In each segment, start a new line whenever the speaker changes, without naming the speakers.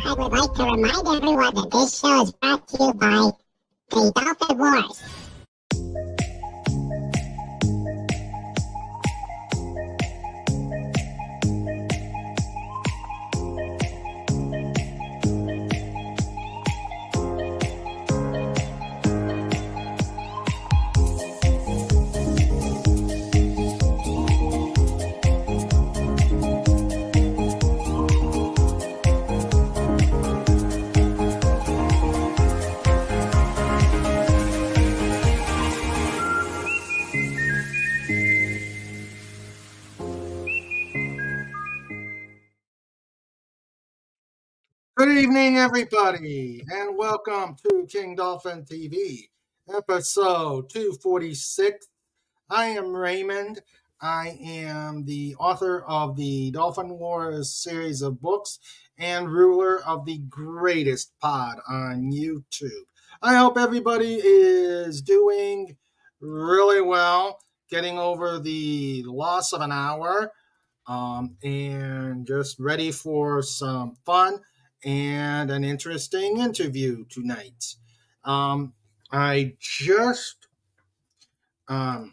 I would like to remind everyone that this show is brought to you by the Dolphin Wars.
Good evening, everybody, and welcome to King Dolphin TV, episode 246. I am Raymond. I am the author of the Dolphin Wars series of books and ruler of the greatest pod on YouTube. I hope everybody is doing really well, getting over the loss of an hour, and just ready for some fun and an interesting interview tonight. I just heard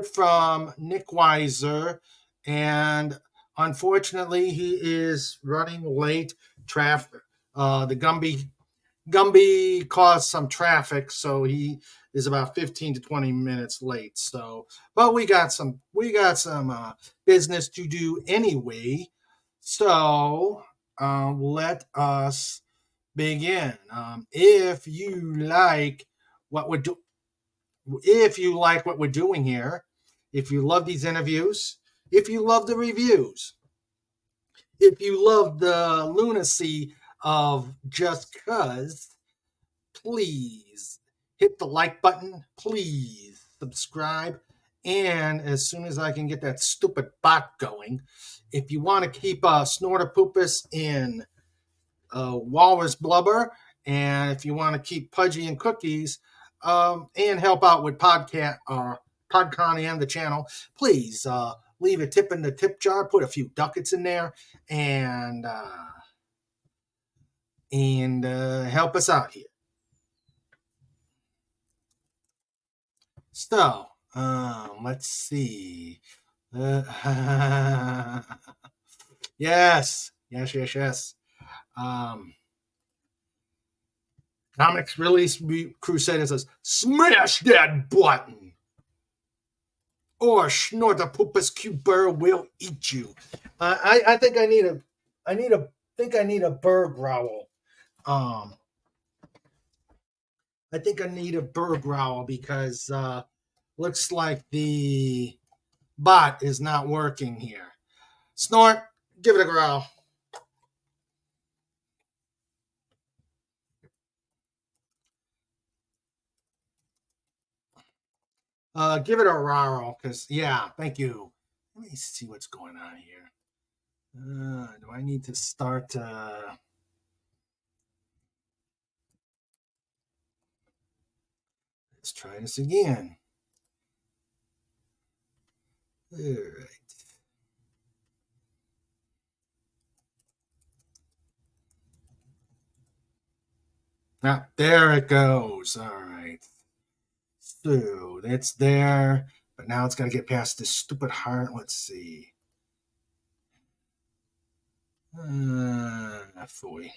from Nickweiser, and unfortunately, he is running late. Traffic. The Gumby caused some traffic, so he is about 15 to 20 minutes late. So, but we got some business to do anyway. So let us begin. If you like what we're doing here, if you love these interviews, if you love the reviews, if you love the lunacy of Just Cuz, please hit the like button. Please subscribe. And as soon as I can get that stupid bot going, if you want to keep Snortapoopus in Walrus Blubber, and if you want to keep Pudgy and Cookies, and help out with Podcon and the channel, please leave a tip in the tip jar, put a few ducats in there, and help us out here. So, let's see. Yes. Comics Release Crusader says, smash that button, or Snortapoopus Cuber will eat you. I think I need a bird growl. I think I need a bird growl because looks like the bot is not working here. Snort, give it a growl. Give it a raro, because, yeah, thank you. Let me see what's going on here. Do I need to start... Let's try this again. All right. Now, there it goes. All right. So that's there, but now it's got to get past this stupid heart. Let's see. Fooey.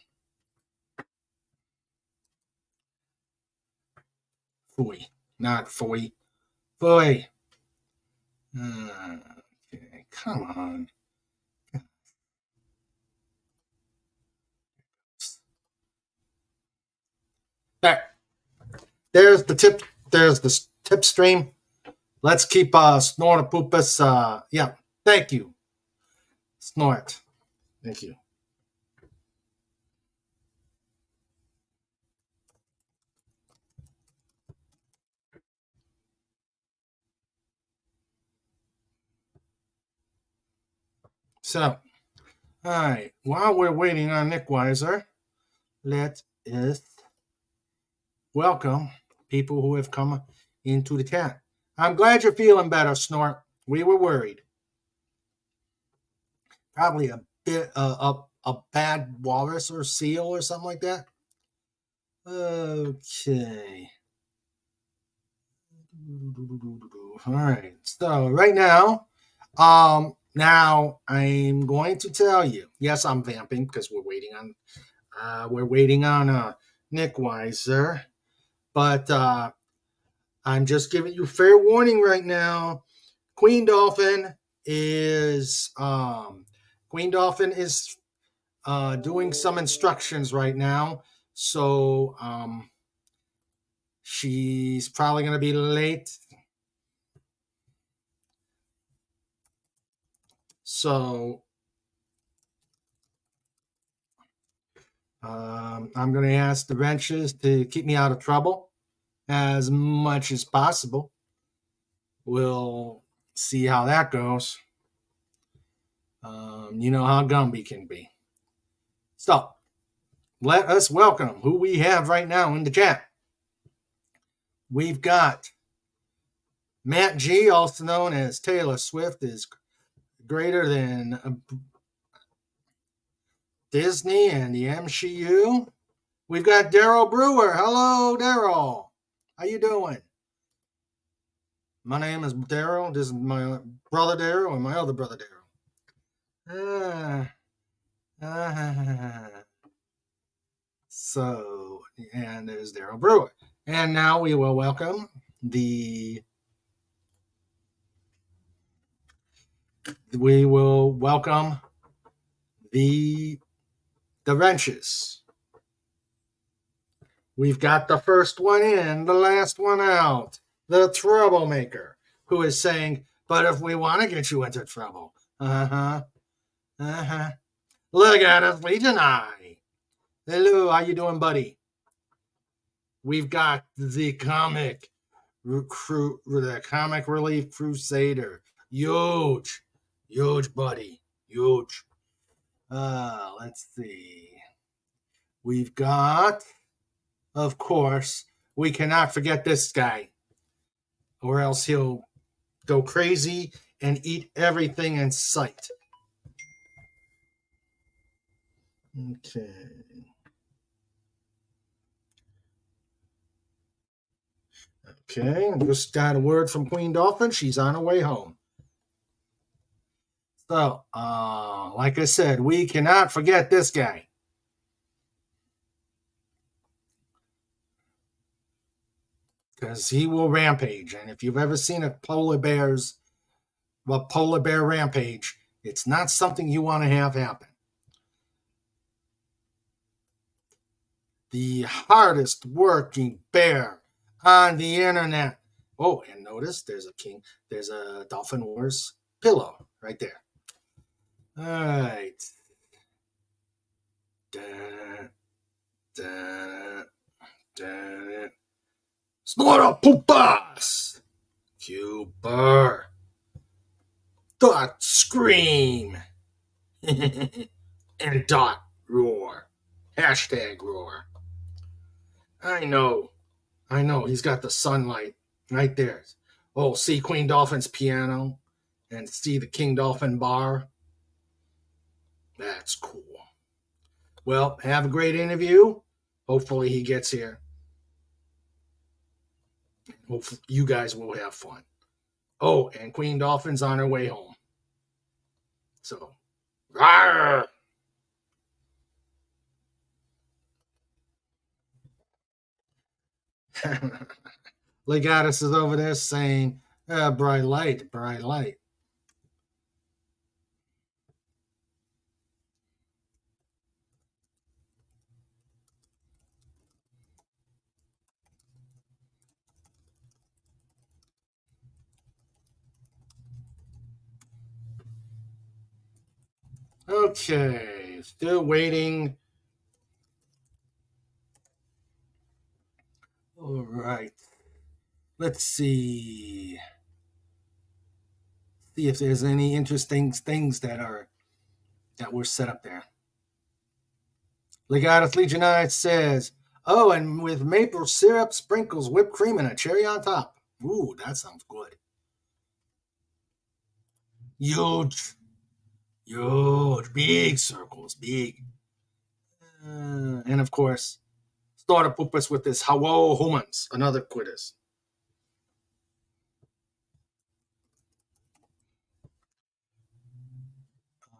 Fooey, not fooey. Fooey. Okay, come on. There's the tip. There's the tip stream. Let's keep Snortapoopus. Yeah, thank you. Snort. Thank you. So, all right. While we're waiting on Nickweiser, let us welcome people who have come into the chat. I'm glad you're feeling better, Snort. We were worried. Probably a bit a bad walrus or seal or something like that. Okay. All right. So right now, now I'm going to tell you. Yes, I'm vamping because we're waiting on Nickweiser, but I'm just giving you fair warning right now. Queen Dolphin is doing some instructions right now, so she's probably going to be late. So I'm going to ask the wrenches to keep me out of trouble as much as possible. We'll see how that goes. You know how Gumby can be. So let us welcome who we have right now in the chat. We've got Matt G, also known as Taylor Swift, is greater than Disney and the MCU. We've got Daryl Brewer. Hello, Daryl. How you doing? My name is Daryl. This is my brother Daryl and my other brother Daryl. So, and there's Daryl Brewer. And now we will welcome the wrenches. We've got the first one in, the last one out, the troublemaker, who is saying, but if we want to get you into trouble, look at us, Legion Eye. Hello, how you doing, buddy? We've got the comic relief crusader. Huge, buddy, huge. Let's see. We've got, of course, we cannot forget this guy, or else he'll go crazy and eat everything in sight. Okay. Okay, just got a word from Queen Dolphin. She's on her way home. So, like I said, we cannot forget this guy. Because he will rampage. And if you've ever seen a polar bear rampage, it's not something you want to have happen. The hardest working bear on the internet. Oh, and notice there's a Dolphin Wars pillow right there. All right. Slaughter Pupas! Cuber! Dot scream! And dot roar. Hashtag roar. I know. He's got the sunlight right there. Oh, see Queen Dolphin's piano and see the King Dolphin bar. That's cool. Well, have a great interview. Hopefully he gets here. Hopefully you guys will have fun. Oh, and Queen Dolphin's on her way home. So, rawr! Legatus is over there saying, bright light, bright light. Okay, still waiting. All right. Let's see. See if there's any interesting things that were set up there. Legatus Legionite says, oh, and with maple syrup, sprinkles, whipped cream, and a cherry on top. Ooh, that sounds good. Huge. Huge, big circles, big. And of course, started pupus with this Hawo humans, another quitters.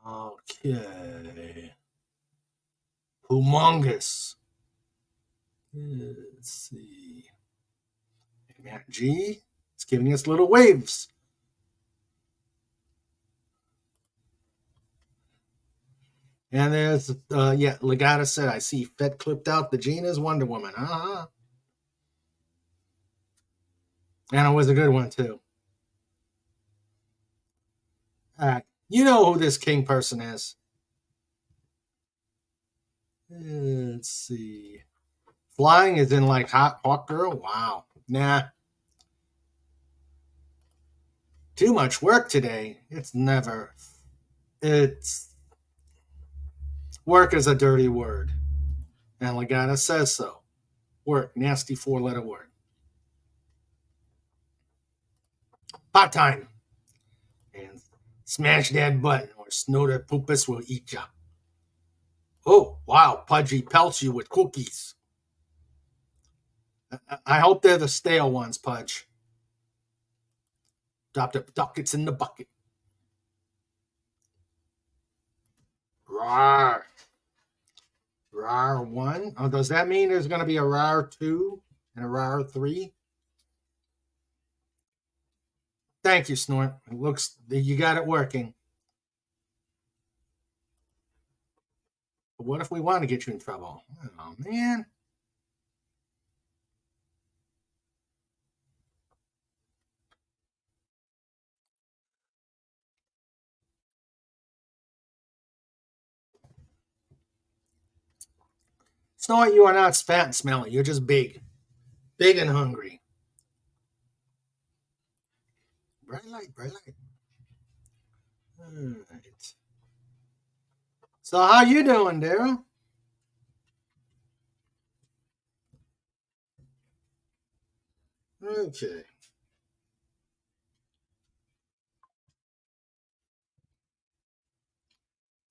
Okay. Humongous. Let's see. G. It's giving us little waves. And there's, Legata said, I see Fett clipped out. The Gene is Wonder Woman. Uh-huh. And it was a good one, too. All right. You know who this king person is. Let's see. Flying is in like Hawk Girl. Wow. Nah. Too much work today. It's never. It's. Work is a dirty word. And Legata says so. Work. Nasty 4-letter word. Pot time. And smash that button or Snowder Poopus will eat ya. Oh, wow. Pudgy pelts you with cookies. I hope they're the stale ones, Pudge. Drop the ducats in the bucket. Rawr. Rawr 1. Oh, does that mean there's going to be a Rawr 2 and a Rawr 3? Thank you, Snort. It looks you got it working. But what if we want to get you in trouble? Oh, man. Snort, you are not fat and smelly. You're just big. Big and hungry. Bright light, bright light. All right. So how you doing, Daryl? Okay.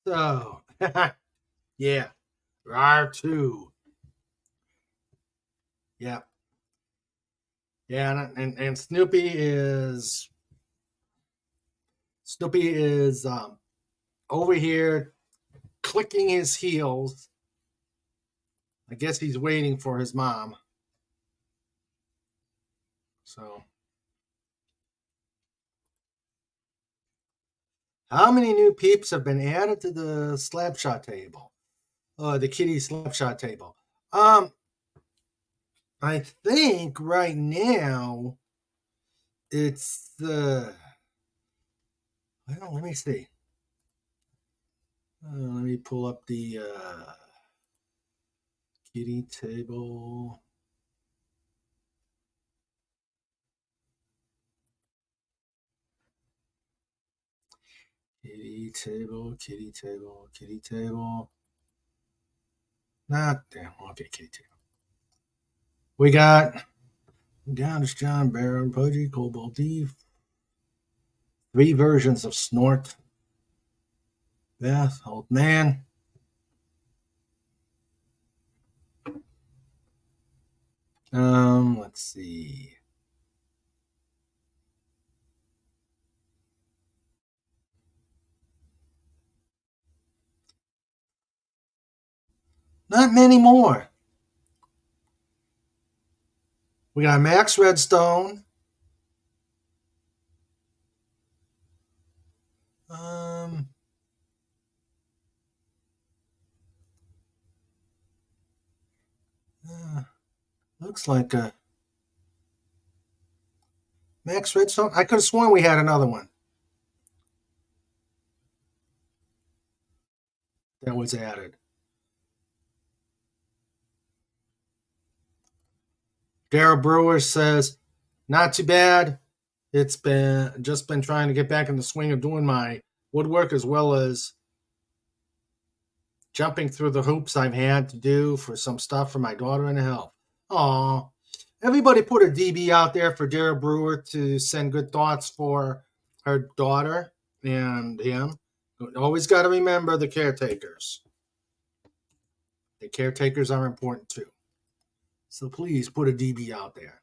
So, yeah. R2. Yeah. Yeah, and Snoopy is over here clicking his heels. I guess he's waiting for his mom. So, how many new peeps have been added to the Slapshot table? The kitty Slapshot table. I think right now it's the. Well, let me see. Let me pull up the kitty table. Kitty table, kitty table, kitty table. Not there. Okay, kitty table. We got Downers John, Baron, Pudgy, Cobalt Thief. 3 versions of Snort. Beth, Old Man. Let's see. Not many more. We got Max Redstone. Looks like a Max Redstone. I could have sworn we had another one that was added. Daryl Brewer says, not too bad. It's been trying to get back in the swing of doing my woodwork as well as jumping through the hoops I've had to do for some stuff for my daughter and health. Aw. Everybody put a DB out there for Daryl Brewer to send good thoughts for her daughter and him. Always got to remember the caretakers. The caretakers are important too. So please put a DB out there.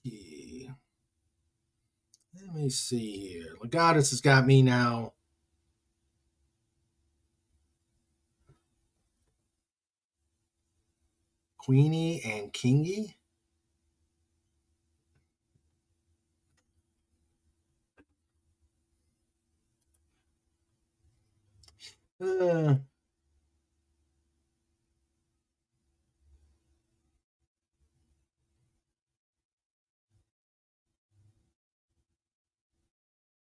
Okay. Let me see here. Legatus has got me now. Queenie and Kingy. Uh,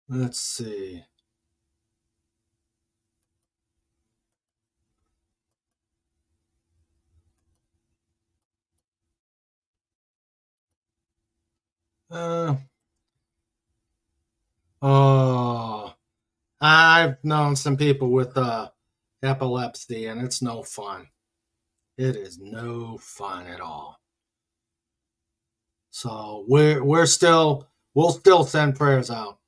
let's see. Oh, I've known some people with epilepsy, and it's no fun. It is no fun at all. So we'll still send prayers out.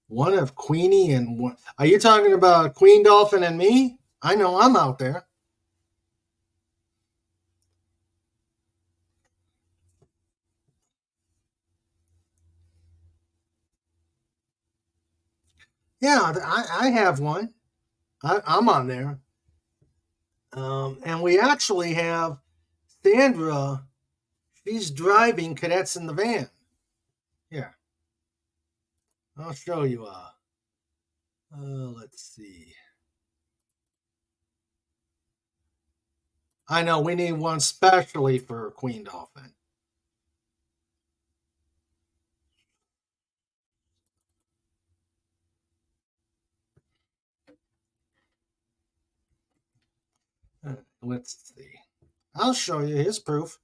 One of Queenie and one. Are you talking about Queen Dolphin and me? I know I'm out there. Yeah, I have one. I'm on there. And we actually have Sandra. She's driving cadets in the van. Yeah, I'll show you. Let's see. I know we need one specially for Queen Dolphin. Let's see. I'll show you his proof.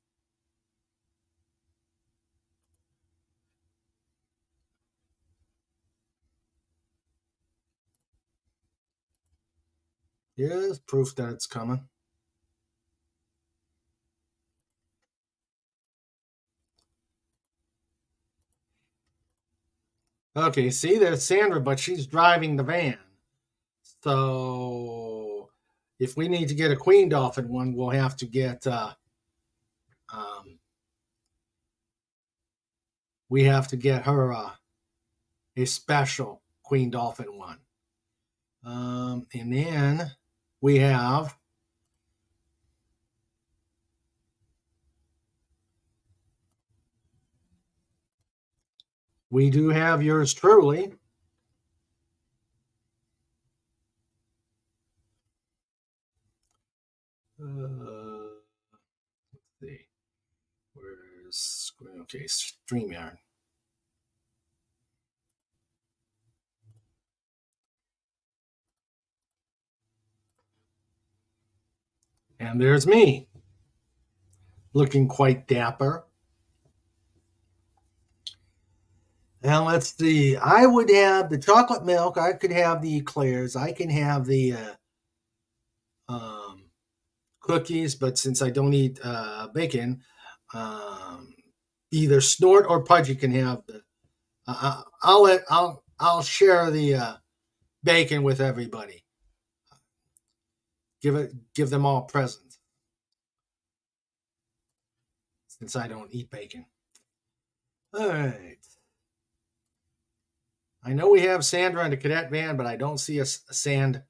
Here's proof that it's coming. Okay, see, there's Sandra, but she's driving the van. So if we need to get a Queen Dolphin one, we'll have to get we have to get her a special Queen Dolphin one. And then we do have yours truly. Let's see. Where's okay, StreamYard. And there's me, looking quite dapper. And let's see. I would have the chocolate milk. I could have the eclairs. I can have the cookies, but since I don't eat bacon, either Snort or Pudgy can have the. I'll share the bacon with everybody. Give them all presents, since I don't eat bacon. All right. I know we have Sandra in the cadet van, but I don't see a Sand.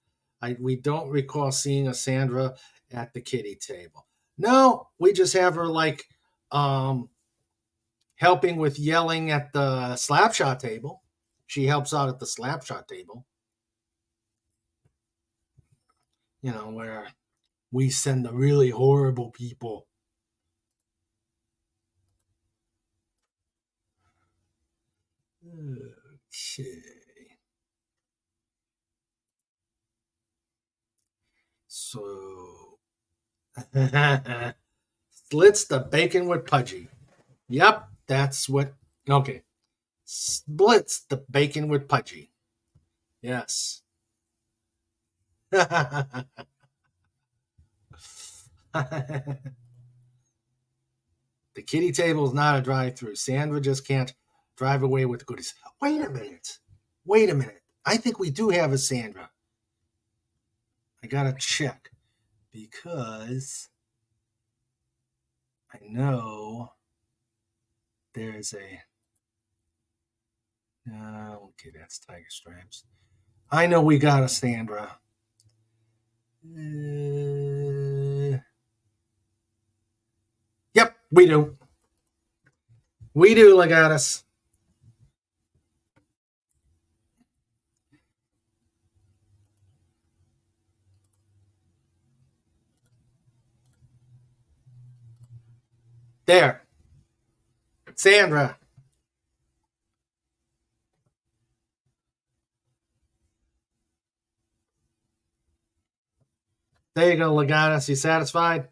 We don't recall seeing a Sandra at the kitty table. No, we just have her like helping with yelling at the slapshot table. She helps out at the slapshot table. You know, where we send the really horrible people. Okay. So splits the bacon with Pudgy. Yep, that's what. Okay. Splits the bacon with Pudgy. Yes. The The kiddie table is not a drive-through. Sandra just can't drive away with the goodies. Wait a minute. I think we do have a Sandra. I gotta check because I know there's a. Okay, that's Tiger Stripes. I know we got a Sandra. Yep, we do. We do, Legatus. There. Sandra. There you go, Legatus. You satisfied?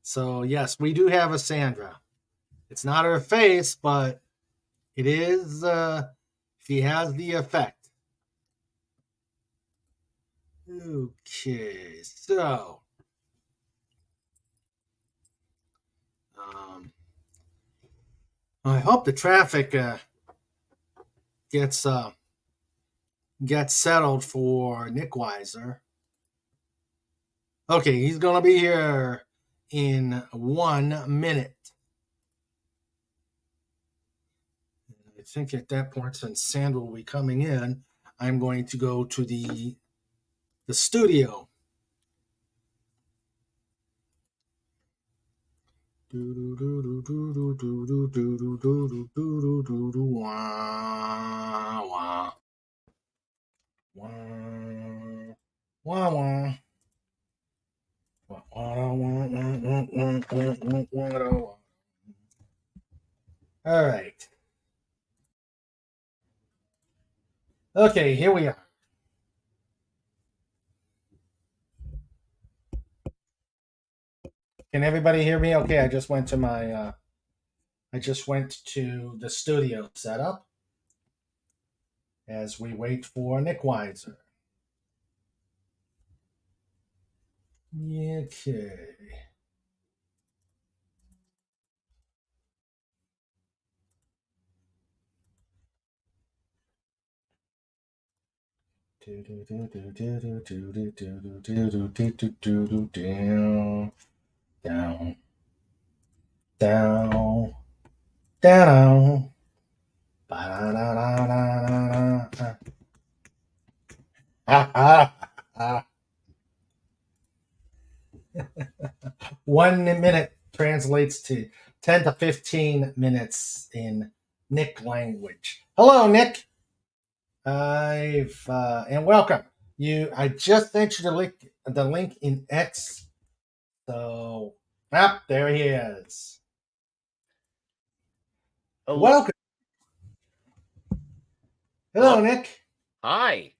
So, yes, we do have a Sandra. It's not her face, but it is, she has the effect. Okay, so. I hope the traffic gets settled for Nickweiser. Okay, he's gonna be here in 1 minute. I think at that point, since Sandra will be coming in, I'm going to go to the studio. All right. Okay, here we are. Can everybody hear me? Okay, I just went to my the studio setup as we wait for Nickweiser. Okay. Down, down, down. 1 minute translates to 10 to 15 minutes in Nick language. Hello, Nick. And welcome. I just sent you the link in X. So, there he is.
Hello.
Welcome. Hello, Nick.
Hi.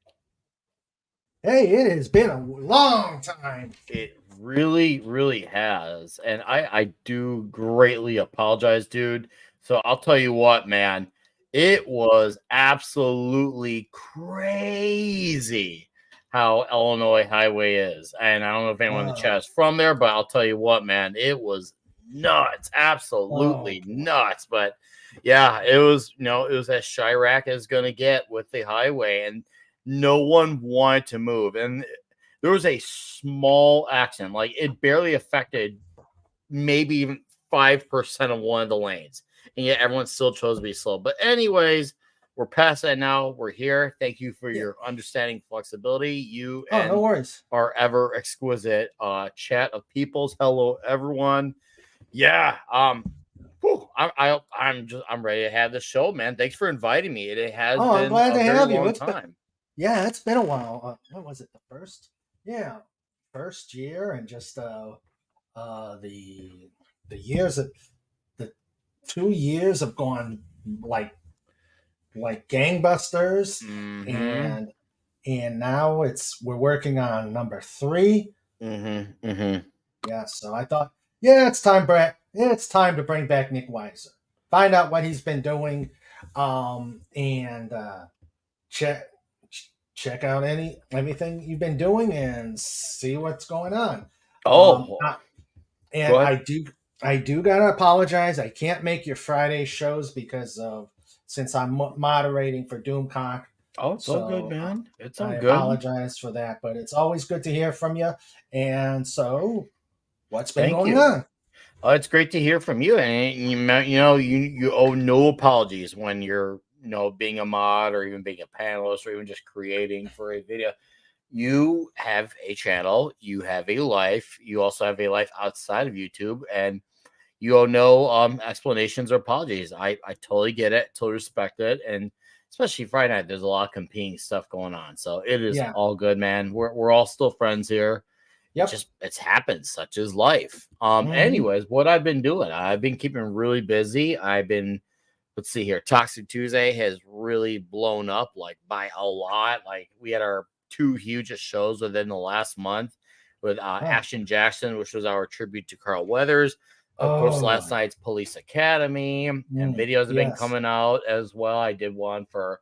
Hey, it has been a long time.
It really, really has. And I do greatly apologize, dude. So I'll tell you what, man, it was absolutely crazy how Illinois Highway is. And I don't know if anyone in the chat is from there, but I'll tell you what, man, it was nuts. Absolutely nuts. But yeah, it was, it was as Chirac is going to get with the highway. And no one wanted to move. And there was a small accident. Like, it barely affected maybe even 5% of one of the lanes. And yet everyone still chose to be slow. But anyways, we're past that now. We're here. Thank you for your understanding, flexibility. You and
no worries.
Our ever exquisite chat of peoples. Hello, everyone. Yeah. I'm ready to have the show, man. Thanks for inviting me. It has been
I'm glad
a
to
very
have you.
long time.
Yeah, it's been a while. What was it? The first? Yeah, first year, and just the years of the 2 years have gone like gangbusters, and now we're working on number 3. Yeah, so I thought Yeah, it's time, Brett. It's time to bring back Nickweiser. Find out what he's been doing, and check check out everything you've been doing and see what's going on. Um,
Oh,
I- and
go ahead.
I do gotta apologize. I can't make your Friday shows because of since I'm moderating for Doomcock.
Oh, it's all good,
So
man. It's all
I
good.
apologize for that, but it's always good to hear from you. And so, what's been
Thank
going
you.
on?
Oh, it's great to hear from you. And you owe no apologies when you're being a mod or even being a panelist or even just creating for a video. You have a channel, you have a life, you also have a life outside of YouTube, and you owe no explanations or apologies. I totally get it, totally respect it, and especially Friday night, there's a lot of competing stuff going on. So it is
Yeah.
all good, man. We're all still friends here.
Yep.
It's happened, such as life.
Hmm.
Anyways, what I've been doing, I've been keeping really busy. I've been let's see here. Toxic Tuesday has really blown up like by a lot. Like we had our two hugest shows within the last month with
Oh.
Action Jackson, which was our tribute to Carl Weathers. Of course,
Oh.
last night's Police Academy and videos have been
Yes.
coming out as well. I did one for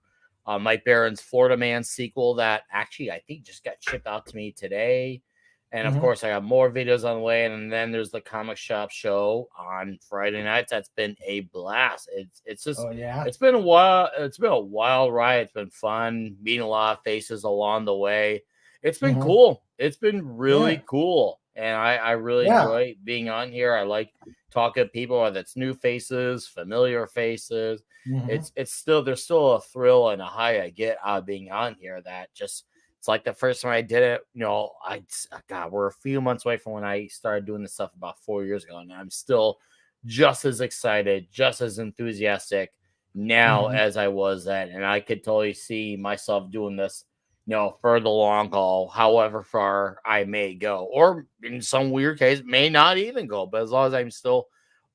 Mike Barron's Florida Man sequel that actually I think just got shipped out to me today. And of
Hmm.
course, I got more videos on the way. And then there's the comic shop show on Friday nights. That's been a blast. It's just
Oh yeah.
it's been a while. It's been a wild ride. It's been fun meeting a lot of faces along the way. It's been
Hmm.
cool. It's been
Yeah.
really cool, and I really
Yeah.
enjoy being on here. I like talking to people, whether it's new faces, familiar faces.
Hmm.
It's still there's still a thrill and a high I get out of being on here that just it's like the first time I did it, God, we're a few months away from when I started doing this stuff about 4 years ago, and I'm still just as excited, just as enthusiastic now
Hmm.
as I was then. And I could totally see myself doing this, for the long haul, however far I may go, or in some weird case, may not even go. But as long as I'm still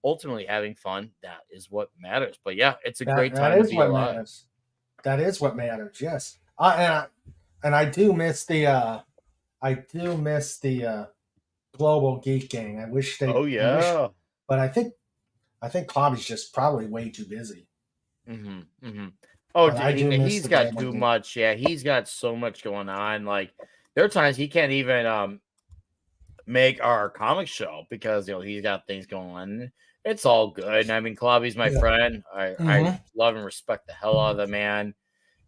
ultimately having fun, that is what matters. But yeah, it's a
That
great
that
time to
is
be
what
alive.
matters. That is what matters. Yes. And I do miss the global geek gang. I wish
Oh
I wish,
yeah.
but I think Bobby's just probably way too busy.
Oh,
But I do miss
he's
the
got
global
too
geek.
much. Yeah, he's got so much going on. Like there are times he can't even make our comic show because he's got things going on. It's all good. And I mean, Klobby's my
Yeah.
friend. I
Hmm.
love and respect the hell out of the man.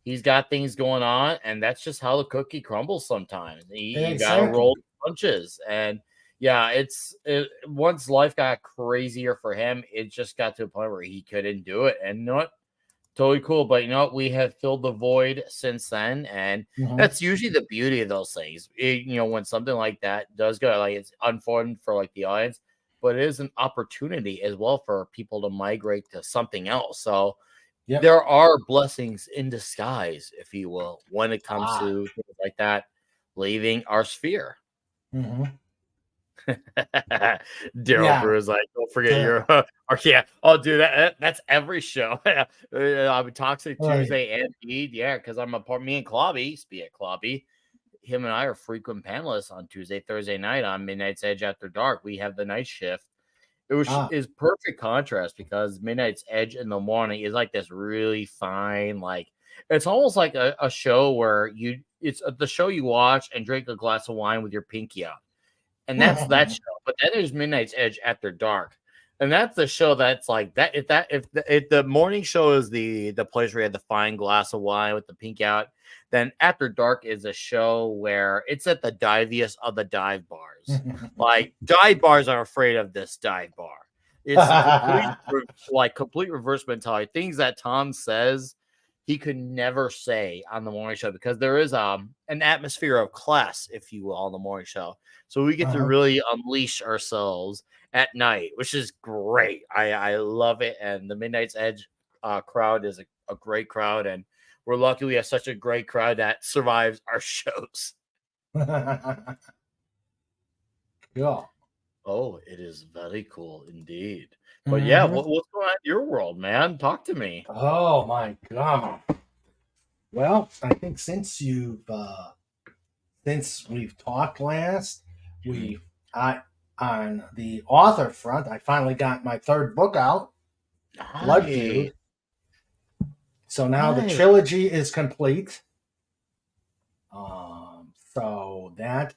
He's got things going on, and that's just how the cookie crumbles sometimes. You got to
Exactly.
roll the punches. And yeah, once life got crazier for him, it just got to a point where he couldn't do it. And you know what? Totally cool. But you know what? We have filled the void since then. And
Hmm.
that's usually the beauty of those things. When something like that does go, like it's unfortunate for like the audience, but it is an opportunity as well for people to migrate to something else. So
Yep.
there are blessings in disguise, if you will, when it comes
Ah.
to things like that, leaving our sphere.
Hmm.
Daryl
Yeah.
Brew is like, don't forget
The
your or yeah. Oh, dude, that's every show. I'm Toxic
right.
Tuesday and Indeed, yeah, because I'm a part. Me and Klobby, speak at Klobby, him and I are frequent panelists on Tuesday, Thursday night on Midnight's Edge After Dark. We have the night shift. It was
Ah.
is perfect contrast because Midnight's Edge in the morning is like this really fine, like it's almost like a show where it's the show you watch and drink a glass of wine with your pinky out, and that's that show. But then there's Midnight's Edge After Dark, and that's the show that's like that. If the morning show is the place where you have the fine glass of wine with the pink out, then After Dark is a show where it's at the diviest of the dive bars. Like dive bars are afraid of this dive bar. It's complete reverse mentality. Things that Tom says he could never say on the morning show because there is an atmosphere of class, if you will, on the morning show. So we get to
Uh-huh.
really unleash ourselves at night, which is great. I love it. And the Midnight's Edge crowd is a great crowd. And we're lucky we have such a great crowd that survives our shows.
Cool.
Oh, it is very cool indeed. But yeah,
Hmm.
what's going on in your world, man? Talk to me.
Oh my god. Well, I think since we've talked last,
Mhm.
we I on the author front, I finally got my third book out, Blood
Nice.
Feud. So now the
Nice.
trilogy is complete. So that's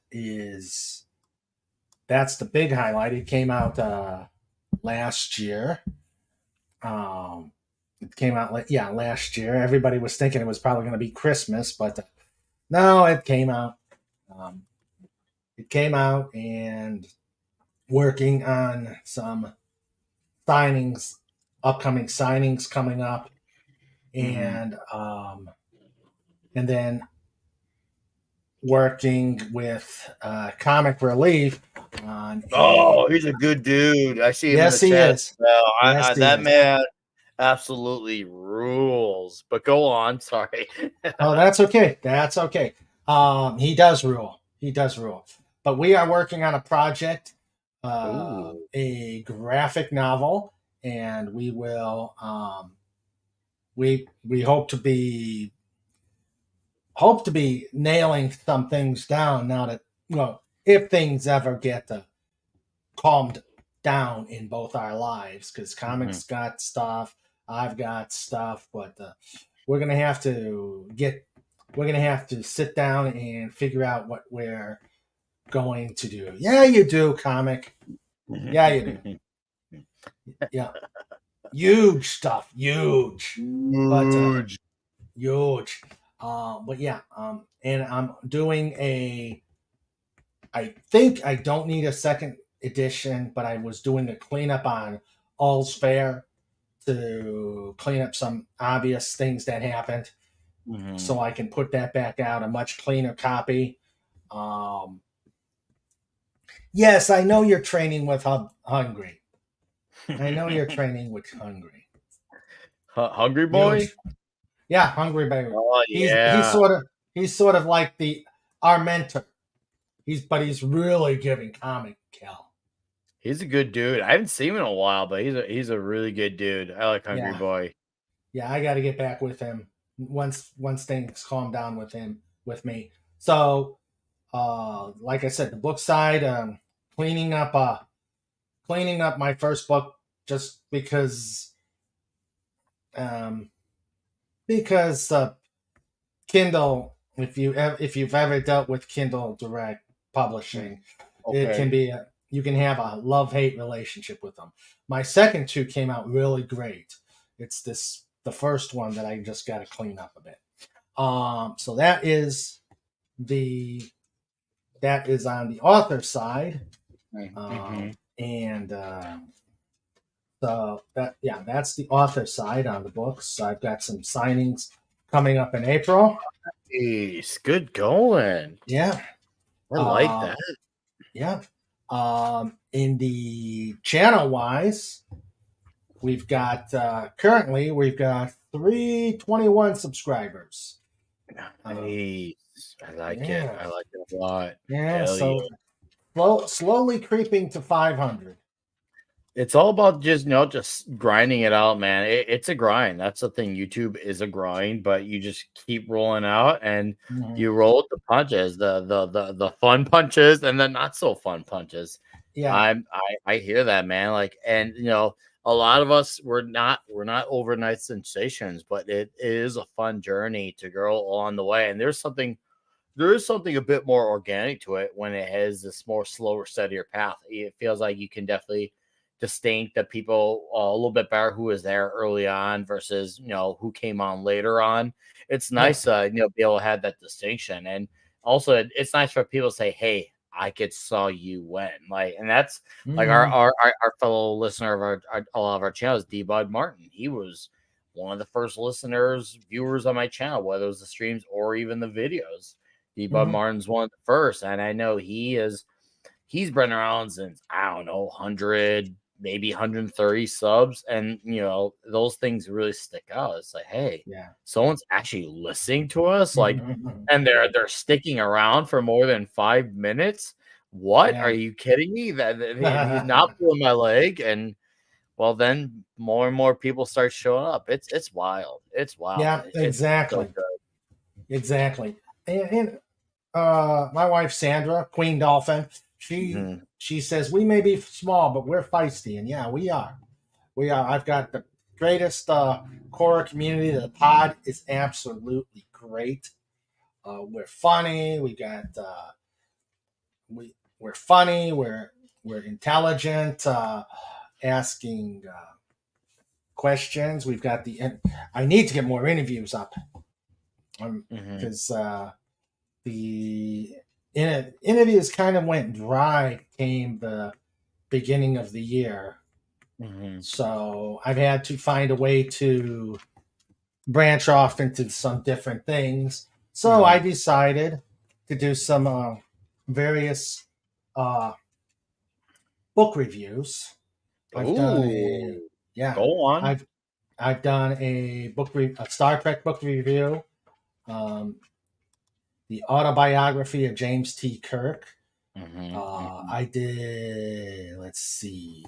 the big highlight. It came out last year. It came out last year. Everybody was thinking it was probably going to be Christmas, but no, it came out. Um, it came out, and working on some signings, upcoming signings coming up, and then working with Comic Relief on
Oh, he's a good dude. I see him in the
yes, he
chat.
is.
Well,
Yes, he
that
is.
man absolutely rules. But go on. Sorry.
Oh, that's okay. That's okay. He does rule. He does rule. But we are working on a project,
Ooh.
a graphic novel, and we will. We hope to be nailing some things down now that, well, if things ever get calmed down in both our lives, because
Mhm.
comics got stuff, I've got stuff, but we're gonna have to sit down and figure out what we're going to do. Yeah, you do, comic. Yeah, you do. Yeah, huge stuff, huge, but
Huge.
huge. But yeah, and I'm doing I think I don't need a second edition, but I was doing a cleanup on All's Fair to clean up some obvious things that happened, so
Mhm.
I can put that back out, a much cleaner copy. Um, yes, I know you're training with Hungry. I know you're training with Hungry.
Hungry boy?
Huge, yeah, Hungry Bear.
Oh
He's
yeah.
sort of like the our mentor. He's really giving comic Cal.
He's a good dude. I haven't seen him in a while, but he's a really good dude. I like Hungry
Yeah,
Boy.
yeah, I got to get back with him once things calm down with me. So, like I said, the book side, cleaning up cleaning up my first book just um, because Kindle. If you've ever dealt with Kindle Direct
Mm.
Publishing, it can
Okay.
be you can have a love hate relationship with them. My second two came out really great. It's the first one that I just got to clean up a bit. So the that is on the author side,
Mm-hmm.
and so that's the author side on the books. I've got some signings coming up in April.
Jeez, good going.
Yeah,
I like
uh,
that.
yeah. In the channel wise, currently we've got 321 subscribers. Um,
Nice. I like it.
yeah,
I like it a lot.
yeah.
Hell yeah.
So slowly creeping to 500.
It's all about just just grinding it out, man. It's a grind. That's the thing. YouTube is a grind, but you just keep rolling out and
Mhm.
you roll with the punches, the fun punches and the not so fun punches.
Yeah.
I hear that, man. Like, and a lot of us we're not overnight sensations, but it is a fun journey to grow along the way. And there is something a bit more organic to it when it has this more slower, steadier path. It feels like you can definitely distinct the people a little bit better who was there early on versus who came on later on. It's
Yeah.
nice be able to have that distinction, and also it's nice for people to say, "Hey, I could saw you when," like, and that's like our
Mhm.
our fellow listener of a lot of our channels, D Bud Martin. He was one of the first listeners, viewers on my channel, whether it was the streams or even the videos. D Bud
Mhm.
Martin's one of the first, and I know he's been around since I don't know 100, maybe 130 subs, and those things really stick out. It's like, hey,
Yeah.
someone's actually listening to us, like,
Mhm.
and they're sticking around for more than 5 minutes. What,
Yeah.
are you kidding me? He's not pulling my leg, and well, then more and more people start showing up. It's wild. It's wild.
Yeah,
It's so
exactly.
good.
Exactly. And my wife Sandra, Queen Dolphin, She says we may be small, but we're feisty, and yeah, we are. We are. I've got the greatest horror community. The pod is absolutely great. We're funny. We're funny. We're intelligent. Asking questions. We've got I need to get more interviews up because the interviews kind of went dry. Came the beginning of the year. So I've had to find a way to branch off into some different things. So I decided to do some various book reviews. I've done
Go on.
I've done a Star Trek book review, the autobiography of James T. Kirk. I did. Let's see.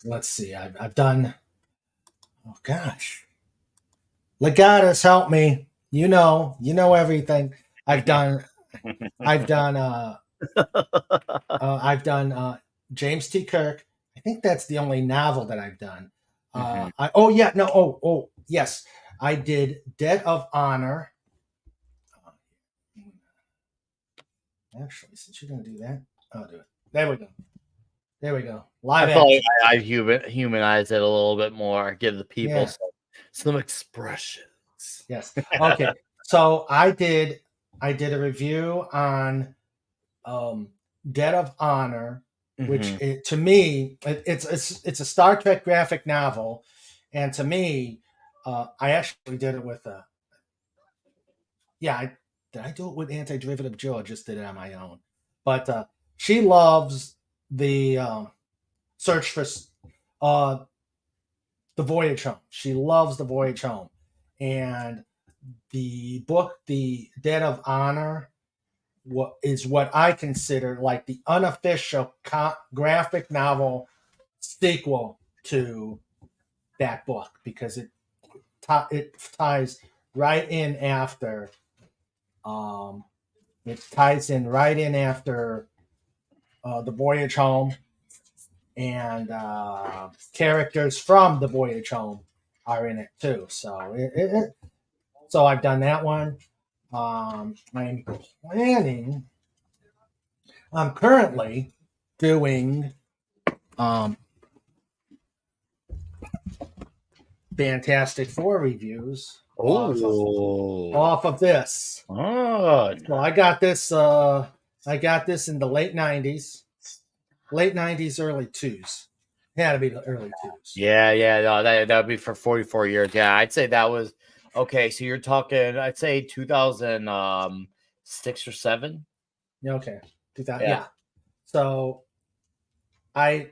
Let's see. I've done. Oh gosh, Legatus, help me. You know everything. I've done. I've done. I've done James T. Kirk. I think that's the only novel that I've done. Yes, I did Debt of Honor. Actually, since you're gonna do that, I'll do it. There we go. Live
I feel
action.
like I humanize it a little bit more. Give the people some expressions.
Yes. Okay. So I did a review on Debt of Honor, which to me it's a Star Trek graphic novel, and to me, I actually did it with did I do it with Anti-Derivative Joe? I just did it on my own. But she loves the search for the voyage home. She loves the voyage home, and the book, The Debt of Honor, is what I consider like the unofficial graphic novel sequel to that book, because it ties right in after the voyage home, and characters from the voyage home are in it too. So so I've done that one. I'm currently doing Fantastic Four reviews off of this.
Oh,
so I got this in the late 90s, early 2000s. Had to be the early 2000s.
Yeah, no, that would be for 44 years. Yeah, I'd say that was okay. So you're talking, I'd say 2006 or 7.
Okay, 2000. Yeah. So I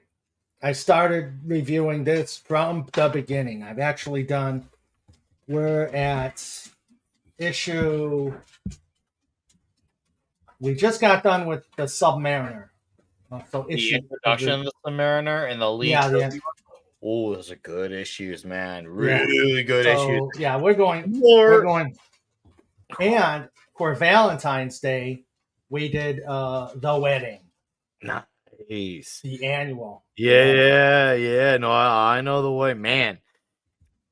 started reviewing this from the beginning. I've actually done. We're at issue. We just got done with the Submariner. So
the introduction of the Submariner and the lead.
Yeah.
Oh, those are good issues, man. Really good issues.
Yeah, we're going. And for Valentine's Day, we did The Wedding.
Nice.
The annual.
Yeah. No, I know the way, man.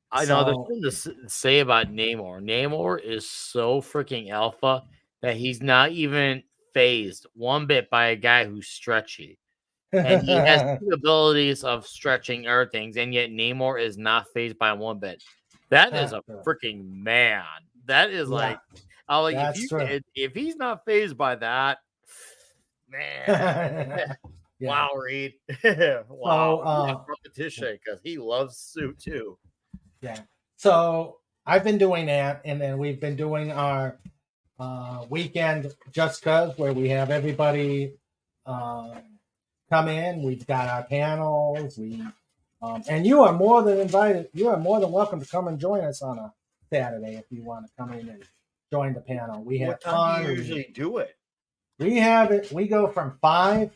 I know there's something to say about Namor. Namor is so freaking alpha that he's not even phased one bit by a guy who's stretchy. And he has the abilities of stretching other things, and yet Namor is not phased by one bit. That is a freaking man. That is like, if he's not phased by that, man. Wow, Reed. Wow. Competition, because he loves Sue too.
Yeah. So I've been doing that, and then we've been doing our weekend Just Cause, where we have everybody come in. We've got our panels. And you are more than invited. You are more than welcome to come and join us on a Saturday if you want to come in and join the panel. We have fun.
What time do you usually do it?
We have it. We go from 5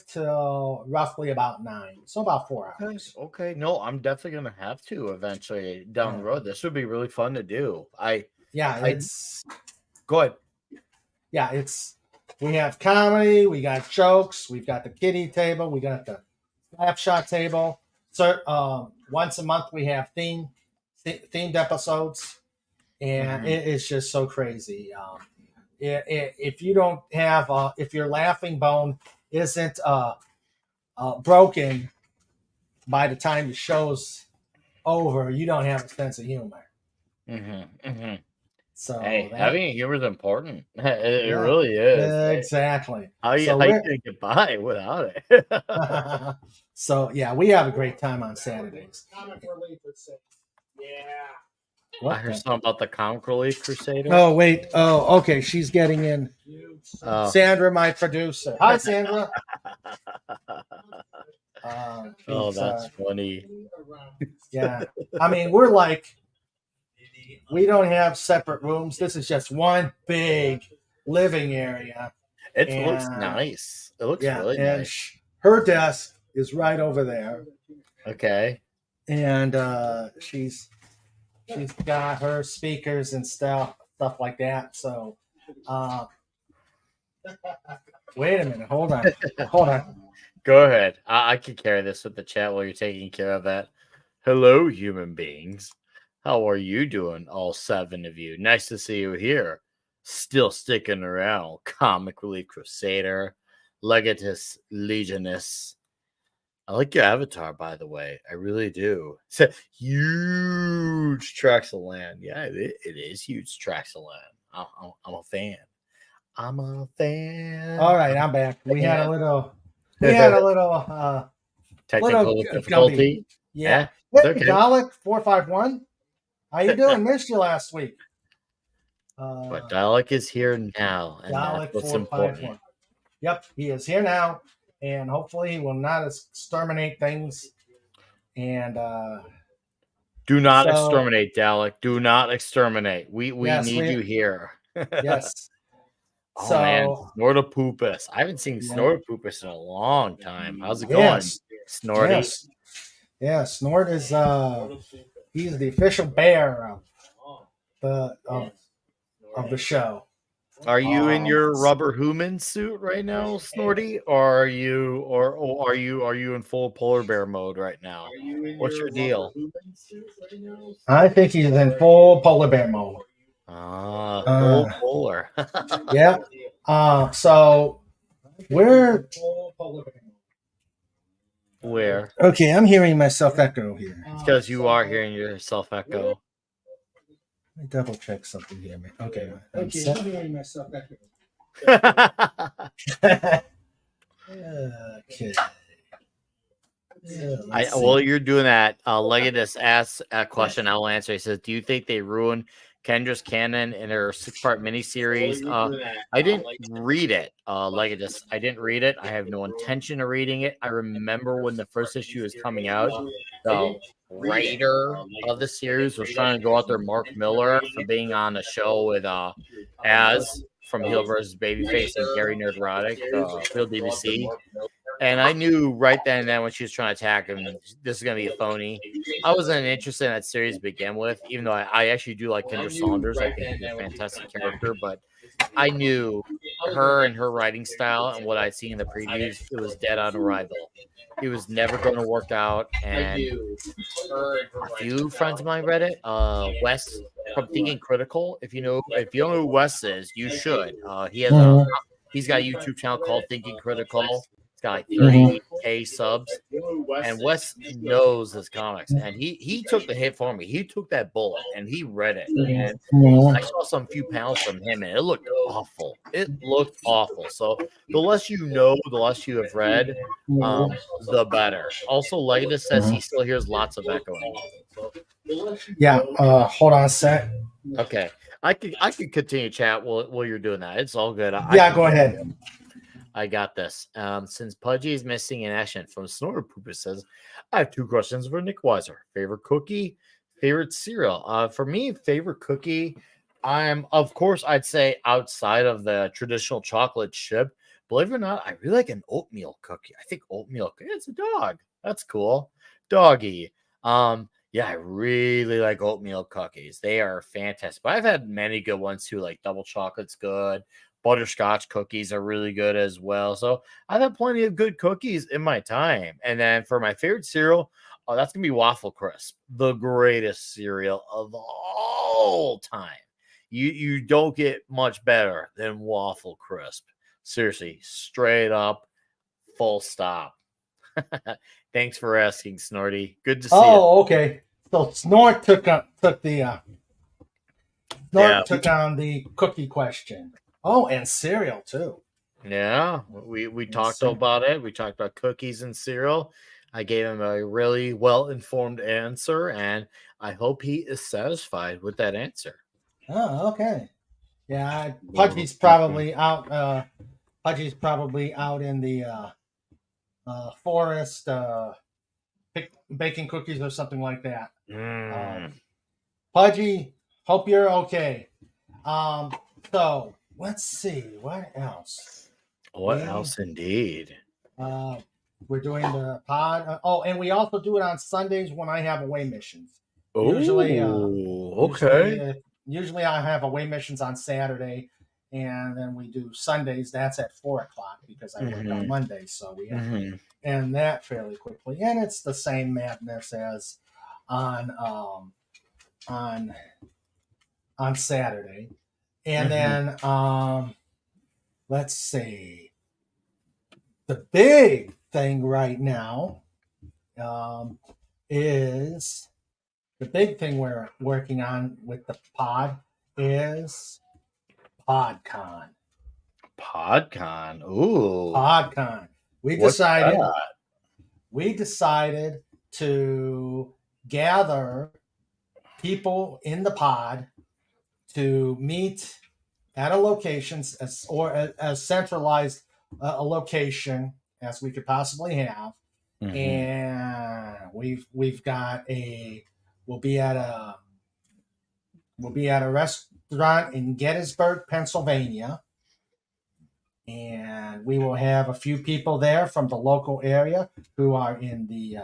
till roughly about 9, so about 4 hours.
Okay. No, I'm definitely gonna have to eventually down the road. This would be really fun to do.
Go ahead. Yeah, we have comedy, we got jokes, we've got the kiddie table, we got the snapshot table. So once a month we have themed episodes, and it is just so crazy. If you don't have, if your laughing bone isn't broken by the time the show's over, you don't have a sense of humor. So
hey, having humor is important. It really is.
Exactly.
How you gonna get by without it?
So yeah, we have a great time on Saturdays.
Yeah. I heard something about the Comic Relief Crusader.
Oh wait. Oh, okay. She's getting in. Oh. Sandra, my producer. Hi, Sandra.
Oh, that's funny.
Yeah. I mean, we don't have separate rooms. This is just one big living area.
It looks nice. It looks really nice.
Her desk is right over there.
Okay.
And she's got her speakers and stuff like that. So wait a minute. Hold on.
Go ahead. I can carry this with the chat while you're taking care of that. Hello, human beings. How are you doing, all 7 of you? Nice to see you here. Still sticking around. Comic Relief Crusader, Legatus Legionus. I like your avatar, by the way. I really do. It's a huge tracts of land. Yeah, it is huge tracts of land. I'm a fan. I'm a fan.
All right, I'm back. We had a little
technical difficulty.
Yeah. Okay. Dalek 451. How you doing? Missed you last week.
But Dalek is here now, and that's what's important.
Yep, he is here now, and hopefully he will not exterminate things. And
do not exterminate, Dalek. Do not exterminate. We need you here.
Yes.
Oh man, Snortopoopus. I haven't seen Snortopoopus in a long time. How's it going, Snorty?
Yeah, Snort is he's the official bear of the show.
Are you in your rubber human suit right now, Snorty, or are you in full polar bear mode right now? What's your deal?
I think he's in full polar bear mode.
Full polar.
Yeah. So where?
Where?
Okay, I'm hearing myself echo here.
It's because you are hearing yourself echo.
Let me double check something here, man. Okay. I'm hearing myself echo. Okay.
While you're doing that, Legatus asks a question. I'll answer. He says, "Do you think they ruined Kendra's canon in her 6-part miniseries?" I didn't read it, Legatus. I didn't read it. I have no intention of reading it. I remember when the first issue was coming out, the writer of the series was trying to go out there, Mark Miller, for being on a show with Az from Heel vs. Babyface and Gary Nerdrotic, Real BBC. And I knew right then and then when she was trying to attack him, this is going to be a phony. I wasn't interested in that series to begin with, even though I actually do like Kendra Saunders. I think she's a fantastic character, but I knew her and her writing style and what I'd seen in the previews, it was dead on arrival. It was never going to work out. And a few friends of mine read it. Wes from Thinking Critical. If you don't know who Wes is, you should. He's got a YouTube channel called Thinking Critical. Got like 30K subs, and Wes knows his comics, and he took the hit for me. He took that bullet and he read it. And I saw some few panels from him, and it looked awful. So the less you know, the less you have read, the better. Also, Legatus says he still hears lots of echoing.
Yeah. Hold on a sec.
Okay, I could continue chat while you're doing that. It's all good.
Go ahead.
I got this. Since Pudgy is missing in action, from Snortopoopus says, I have 2 questions for Nickweiser. Favorite cookie, favorite cereal. For me, favorite cookie, of course, I'd say outside of the traditional chocolate chip. Believe it or not, I really like an oatmeal cookie. I think oatmeal, it's a dog. That's cool. Doggy. Yeah, I really like oatmeal cookies. They are fantastic. But I've had many good ones too, like double chocolate's good. Butterscotch cookies are really good as well. So I've had plenty of good cookies in my time. And then for my favorite cereal, that's gonna be Waffle Crisp, the greatest cereal of all time. You don't get much better than Waffle Crisp. Seriously, straight up, full stop. Thanks for asking, Snorty. Good to see you.
Oh, okay. So Snort took
Yeah,
on the cookie question. Oh, and cereal too.
yeah. We
And
talked
ce-
about it. We talked about cookies and cereal. I gave him a really well informed answer, and I hope he is satisfied with that answer.
Oh, okay. Yeah,
Mhm.
Pudgy's probably out in the forest, baking cookies or something like that.
Mm.
Pudgy, hope you're okay. Um, so let's see what else.
What
We
else, indeed?
uh, we're doing the pod. Oh, and we also do it on Sundays when I have away missions. Usually,
Oh,
usually,
okay.
usually I have away missions on Saturday, and then we do Sundays. That's at 4 o'clock because I work on
Hmm.
Mondays, so we have to
Hmm.
end that fairly quickly. And it's the same madness as on on on Saturday. And
Hmm.
then let's see. The big thing right now um, is the big thing we're working on with the pod is PodCon.
PodCon. Ooh,
PodCon. We
what's
decided
that?
we decided to gather people in the pod to meet at a location as centralized a location as we could possibly have,
Hmm.
and we've got a we'll be at a we'll be at a restaurant in Gettysburg, Pennsylvania, and we will have a few people there from the local area who are in the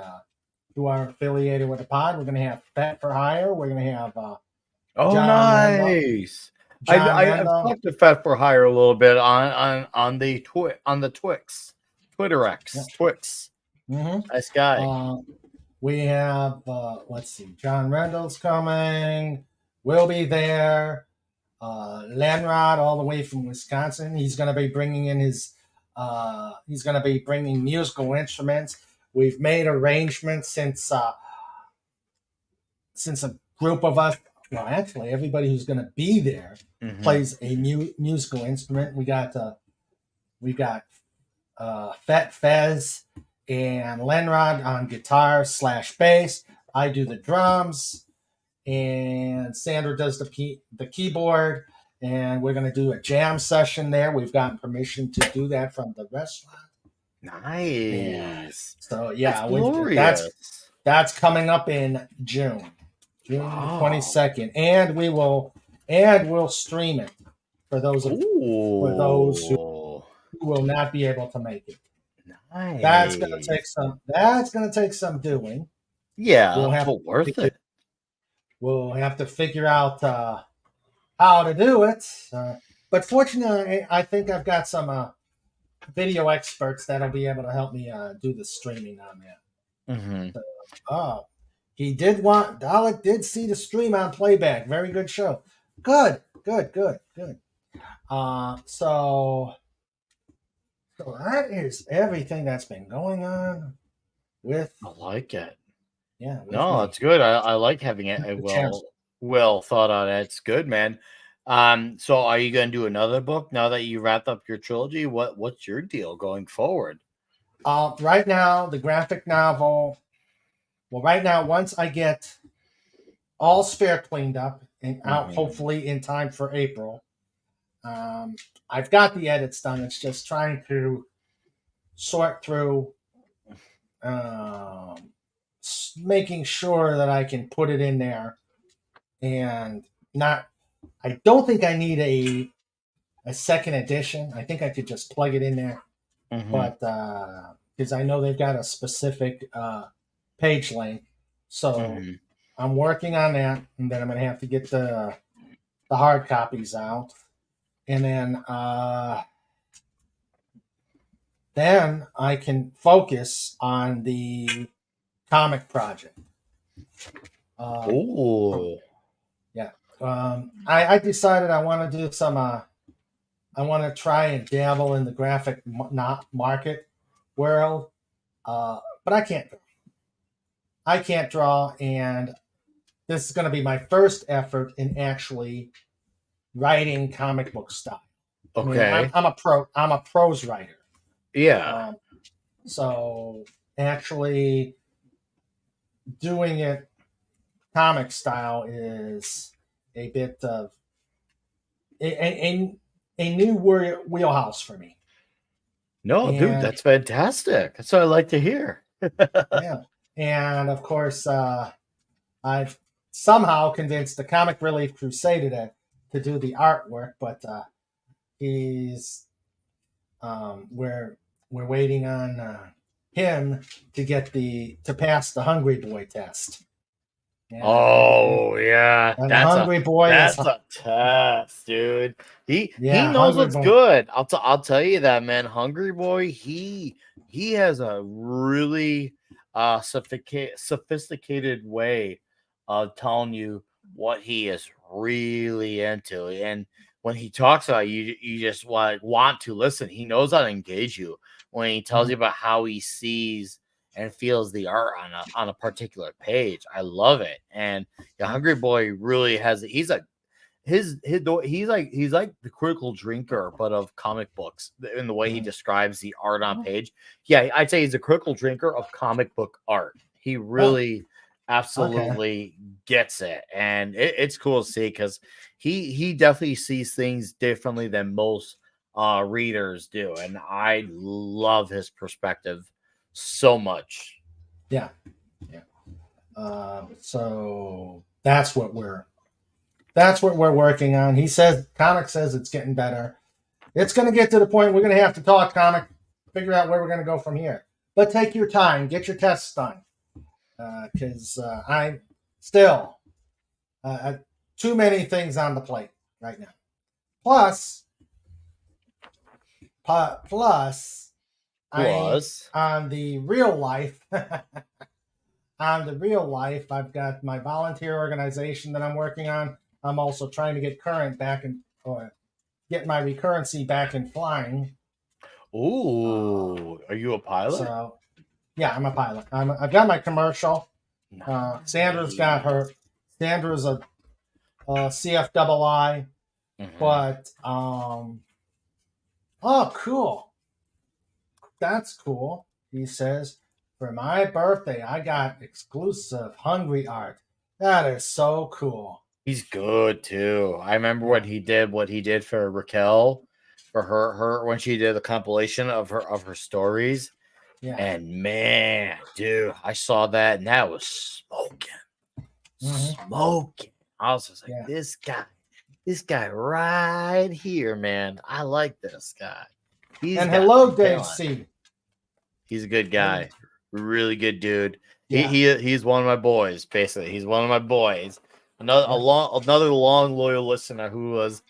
who are affiliated with the pod. We're going to have Fat for Hire. We're going to have
Oh,
John Randall.
nice.
John
I've
Randall.
talked to Fat for Hire a little bit on the Twix, Twitter
Yeah.
X, Twix.
Mm-hmm.
Nice guy.
Uh, we have, let's see, John Randall's coming. We'll be there. Lenrod, all the way from Wisconsin. He's going to be bringing in he's going to be bringing musical instruments. We've made arrangements since a group of us, well, actually, everybody who's going to be there
Hmm.
plays a musical instrument. We got Fat Fez and Lenrod on guitar / bass. I do the drums, and Sandra does the keyboard. And we're going to do a jam session there. We've gotten permission to do that from the restaurant. And
Nice.
so
That's
yeah,
glorious.
that's coming up in June the
Oh,
22nd, and we'll stream it for those who
ooh,
will not be able to make it.
nice.
That's gonna take some doing. We'll
Yeah,
have
but worth
figure
it.
we'll have to figure out how to do it. But fortunately, I think I've got some video experts that'll be able to help me do the streaming on that.
Hmm.
So, oh, Dalek did see the stream on playback. Very good show. Good, good, good, good. So that is everything that's been going on with
I like it.
with
No,
me.
it's good. I like having it a
The channel.
well thought out. It's good, man. So are you gonna do another book now that you wrapped up your trilogy? What's your deal going forward?
Right now, the graphic novel. Well, right now, once I get all Sphere cleaned up and out,
Hmm.
hopefully in time for April, um, I've got the edits done. It's just trying to sort through, um, making sure that I can put it in there and not. I don't think I need a second edition. I think I could just plug it in there,
Hmm.
but because I know they've got a specific page length, so
Hmm.
I'm working on that, and then I'm gonna have to get the hard copies out, and then I can focus on the comic project.
Oh,
Yeah. I decided I want to do some. I want to try and dabble in the graphic not market world, but I can't. I can't draw, and this is going to be my first effort in actually writing comic book style. I mean,
okay.
I'm a pro. I'm a prose writer.
Yeah.
Um, so actually doing it comic style is a bit of a new wheelhouse for me.
No, dude,
And
that's fantastic. That's what I like to hear.
yeah, and of course, I've somehow convinced the Comic Relief Crusader to do the artwork, but he's we're waiting on him to get to pass the Hungry Boy test.
Oh yeah,
And the Hungry Boy is
that's a test, dude. He
yeah,
knows
Hungry
what's
Boy.
good. I'll tell you that, man. Hungry Boy, he has a really sophisticated way of telling you what he is really into, and when he talks about it, you just want to listen. He knows how to engage you when he tells you about how he sees and feels the art on a particular page. I love it. And the Hungry Boy really has he's like he's like the critical drinker, but of comic books in the way he describes the art on page. Yeah, I'd say he's a critical drinker of comic book art. He really
Okay.
absolutely gets it, and it's cool to see because he definitely sees things differently than most readers do, and I love his perspective so much.
Yeah. Yeah. So that's what we're working on. He says comic says it's getting better. It's going to get to the point we're going to have to talk comic, figure out where we're going to go from here. But take your time, get your tests done, because I'm still too many things on the plate right now. Plus, I
Plus,
on the real life. On the real life, I've got my volunteer organization that I'm working on. I'm also trying to get current back in, or get my recurrency back in flying.
ooh, are you a pilot?
So, yeah, I'm a pilot. I've got my commercial. Sandra's got her. Sandra's a CFII,
Mhm.
but oh, cool. That's cool. He says, for my birthday, I got exclusive hungry art. That is so cool.
He's good too. I remember
Yeah,
what he did for Raquel, for her when she did a compilation of her stories.
yeah.
And man, dude, I saw that and that was
Hmm.
smoking. I was just like,
Yeah.
this guy right here, man. I like this guy. He's
And
got
hello,
some
Dave
talent.
C.
He's a good guy, really good dude.
Yeah,
He's one of my boys. Basically, he's one of my boys.
yeah.
Another long loyal listener who was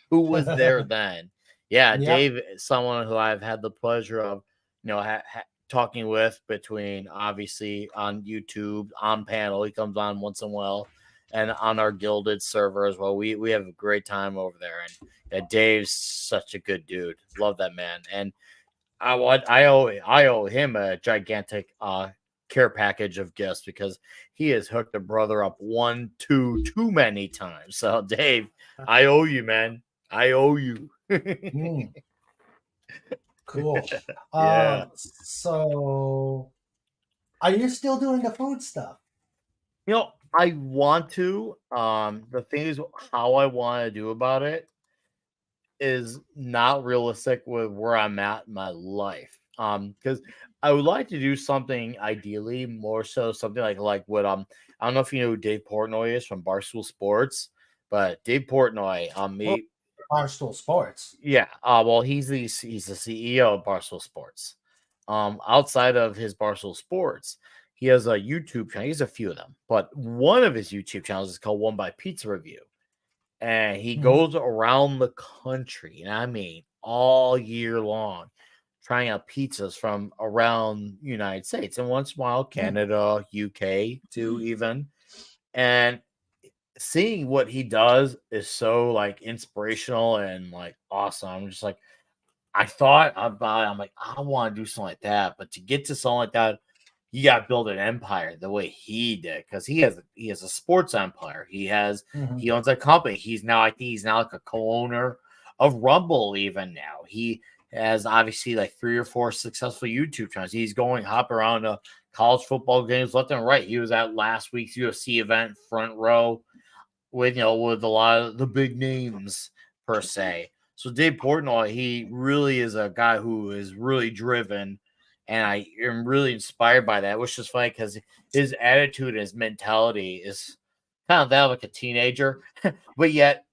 there then. Yeah,
Yep.
Dave is someone who I've had the pleasure of, talking with between obviously on YouTube, on panel. He comes on once in a while, and on our Gilded server as well. We have a great time over there, and yeah, Dave's such a good dude. Love that man, and I owe him a gigantic care package of gifts because he has hooked a brother up too many times. So Dave, I owe you, man. I owe you.
Mm, cool.
Yeah.
So are you still doing the food stuff?
I want to. The thing is, how I want to do about it is not realistic with where I'm at in my life. Because I would like to do something ideally more so something like what I don't know if you know who Dave Portnoy is from Barstool Sports, but Dave Portnoy,
Well, Barstool Sports.
yeah, well he's the CEO of Barstool Sports. Outside of his Barstool Sports, he has a YouTube channel. He has a few of them, but one of his YouTube channels is called One by Pizza Review. And he goes around the country, and I mean all year long, trying out pizzas from around the United States and once in a while Canada, UK too, even. And seeing what he does is so like inspirational and like awesome. I'm just like, I thought about it. I'm like, I want to do something like that, but to get to something like that, you got to build an empire the way he did, because he has a sports empire. He owns a company. I think he's now like a co-owner of Rumble. Even now, he has obviously like 3 or 4 successful YouTube channels. He's hop around to college football games left and right. He was at last week's UFC event, front row, with a lot of the big names per se. So Dave Portnoy, he really is a guy who is really driven, and I am really inspired by that, which is funny because his attitude and his mentality is kind of that of like a teenager, but yet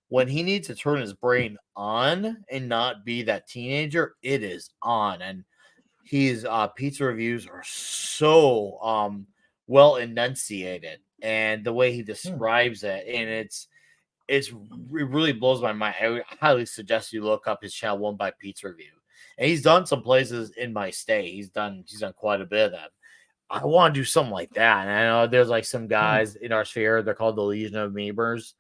when he needs to turn his brain on and not be that teenager, it is on. And his pizza reviews are so well enunciated, and the way he describes it, and it really blows my mind. I would highly suggest you look up his channel, One by Pizza Review. And he's done some places in my state. He's done quite a bit of them. I want to do something like that. And I know there's like some guys in our sphere. They're called the Legion of Memers.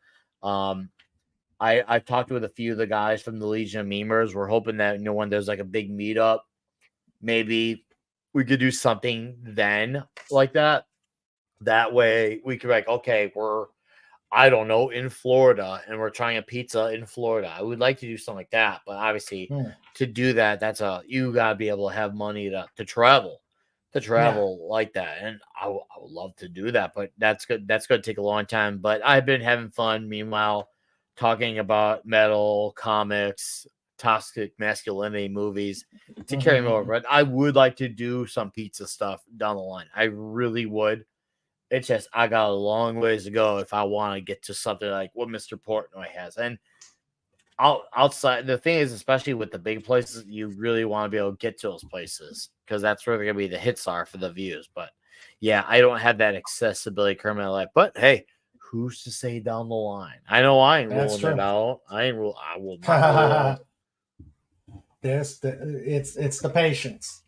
I've talked with a few of the guys from the Legion of Memers. We're hoping that when there's like a big meetup, maybe we could do something then like that. That way we could be like, okay, we're, I don't know, in Florida, and we're trying a pizza in Florida. I would like to do something like that, but obviously to do that, you gotta be able to have money to travel like that. And I would love to do that, but that's good. That's going to take a long time, but I've been having fun. Meanwhile, talking about metal, comics, toxic masculinity movies to carry me over. But I would like to do some pizza stuff down the line. I really would. It's just I got a long ways to go if I want to get to something like what Mr. Portnoy has. And outside, the thing is, especially with the big places, you really want to be able to get to those places because that's where they're going to be the hits are for the views. But yeah, I don't have that accessibility currently in my life. But hey, who's to say down the line? I know I ain't rolling it out. I will not roll it.
It's the patience.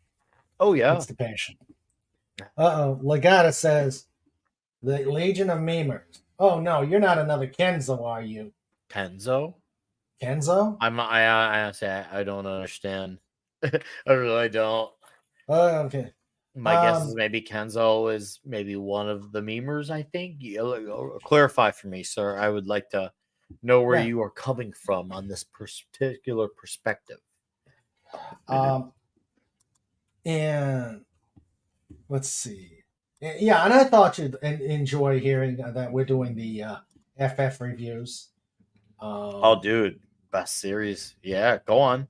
Oh yeah,
it's the patience. Legata says the Legion of Memers. Oh no, you're not another Kenzo, are you?
Kenzo?
I
honestly I don't understand. I really don't.
Okay.
My guess is maybe Kenzo is maybe one of the memers. I think. Clarify for me, sir. I would like to know where you are coming from on this particular perspective.
And let's see. Yeah, and I thought you'd enjoy hearing that we're doing the FF reviews.
Oh, dude, best series. Yeah, go on.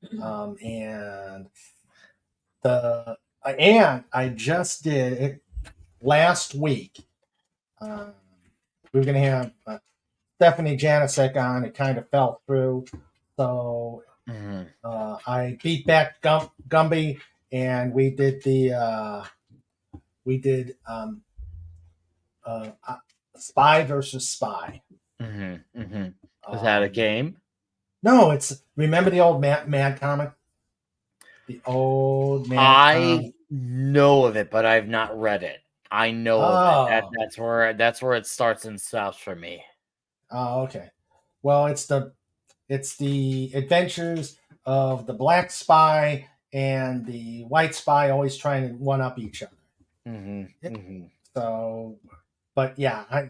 And I just did it last week. We were going to have Stephanie Janicek on. It kind of fell through, so I beat back Gumby, and we did Spy versus Spy.
Is that a game?
No, it's remember the old Mad comic. The old Mad.
I know of it, but I've not read it. I know of it. That's where it starts and stops for me.
Oh, okay. Well, it's the adventures of the black spy and the white spy always trying to one up each other. So, but yeah,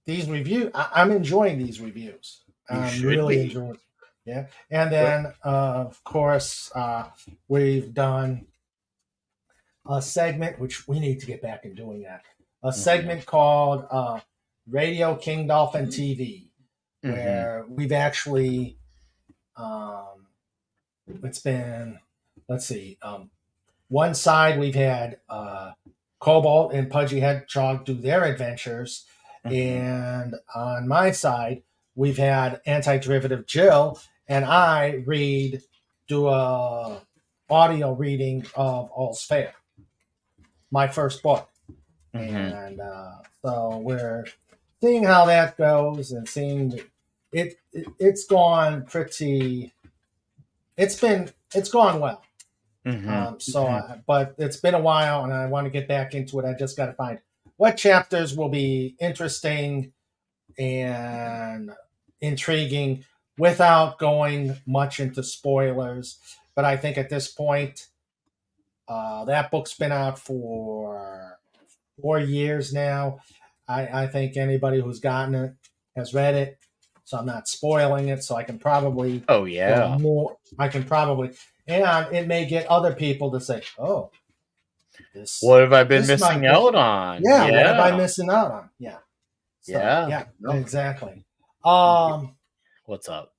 these reviews, I'm enjoying these reviews. I'm really enjoying. Yeah, and then of course we've done a segment which we need to get back in doing that. A segment called Radio King Dolphin TV, where we've actually it's been, let's see, one side we've had Cobalt and Pudgy Hedgehog do their adventures, and on my side we've had Anti-Derivative Jill and I do a audio reading of All's Fair. my first book.
Mhm.
And so we're seeing how that goes and seeing it's gone pretty. It's gone well.
Mhm.
But it's been a while, and I want to get back into it. I just got to find what chapters will be interesting and intriguing without going much into spoilers. But I think at this point, that book's been out for 4 years now. I think anybody who's gotten it has read it, so I'm not spoiling it. So I can probably
Oh
go
yeah.
more. I can probably, and it may get other people to say, "Oh,
What have I been
this might
missing
be,
out on?
yeah. What am I
Yeah.
missing out on? Yeah." So
Yeah.
yeah,
No.
exactly.
What's up?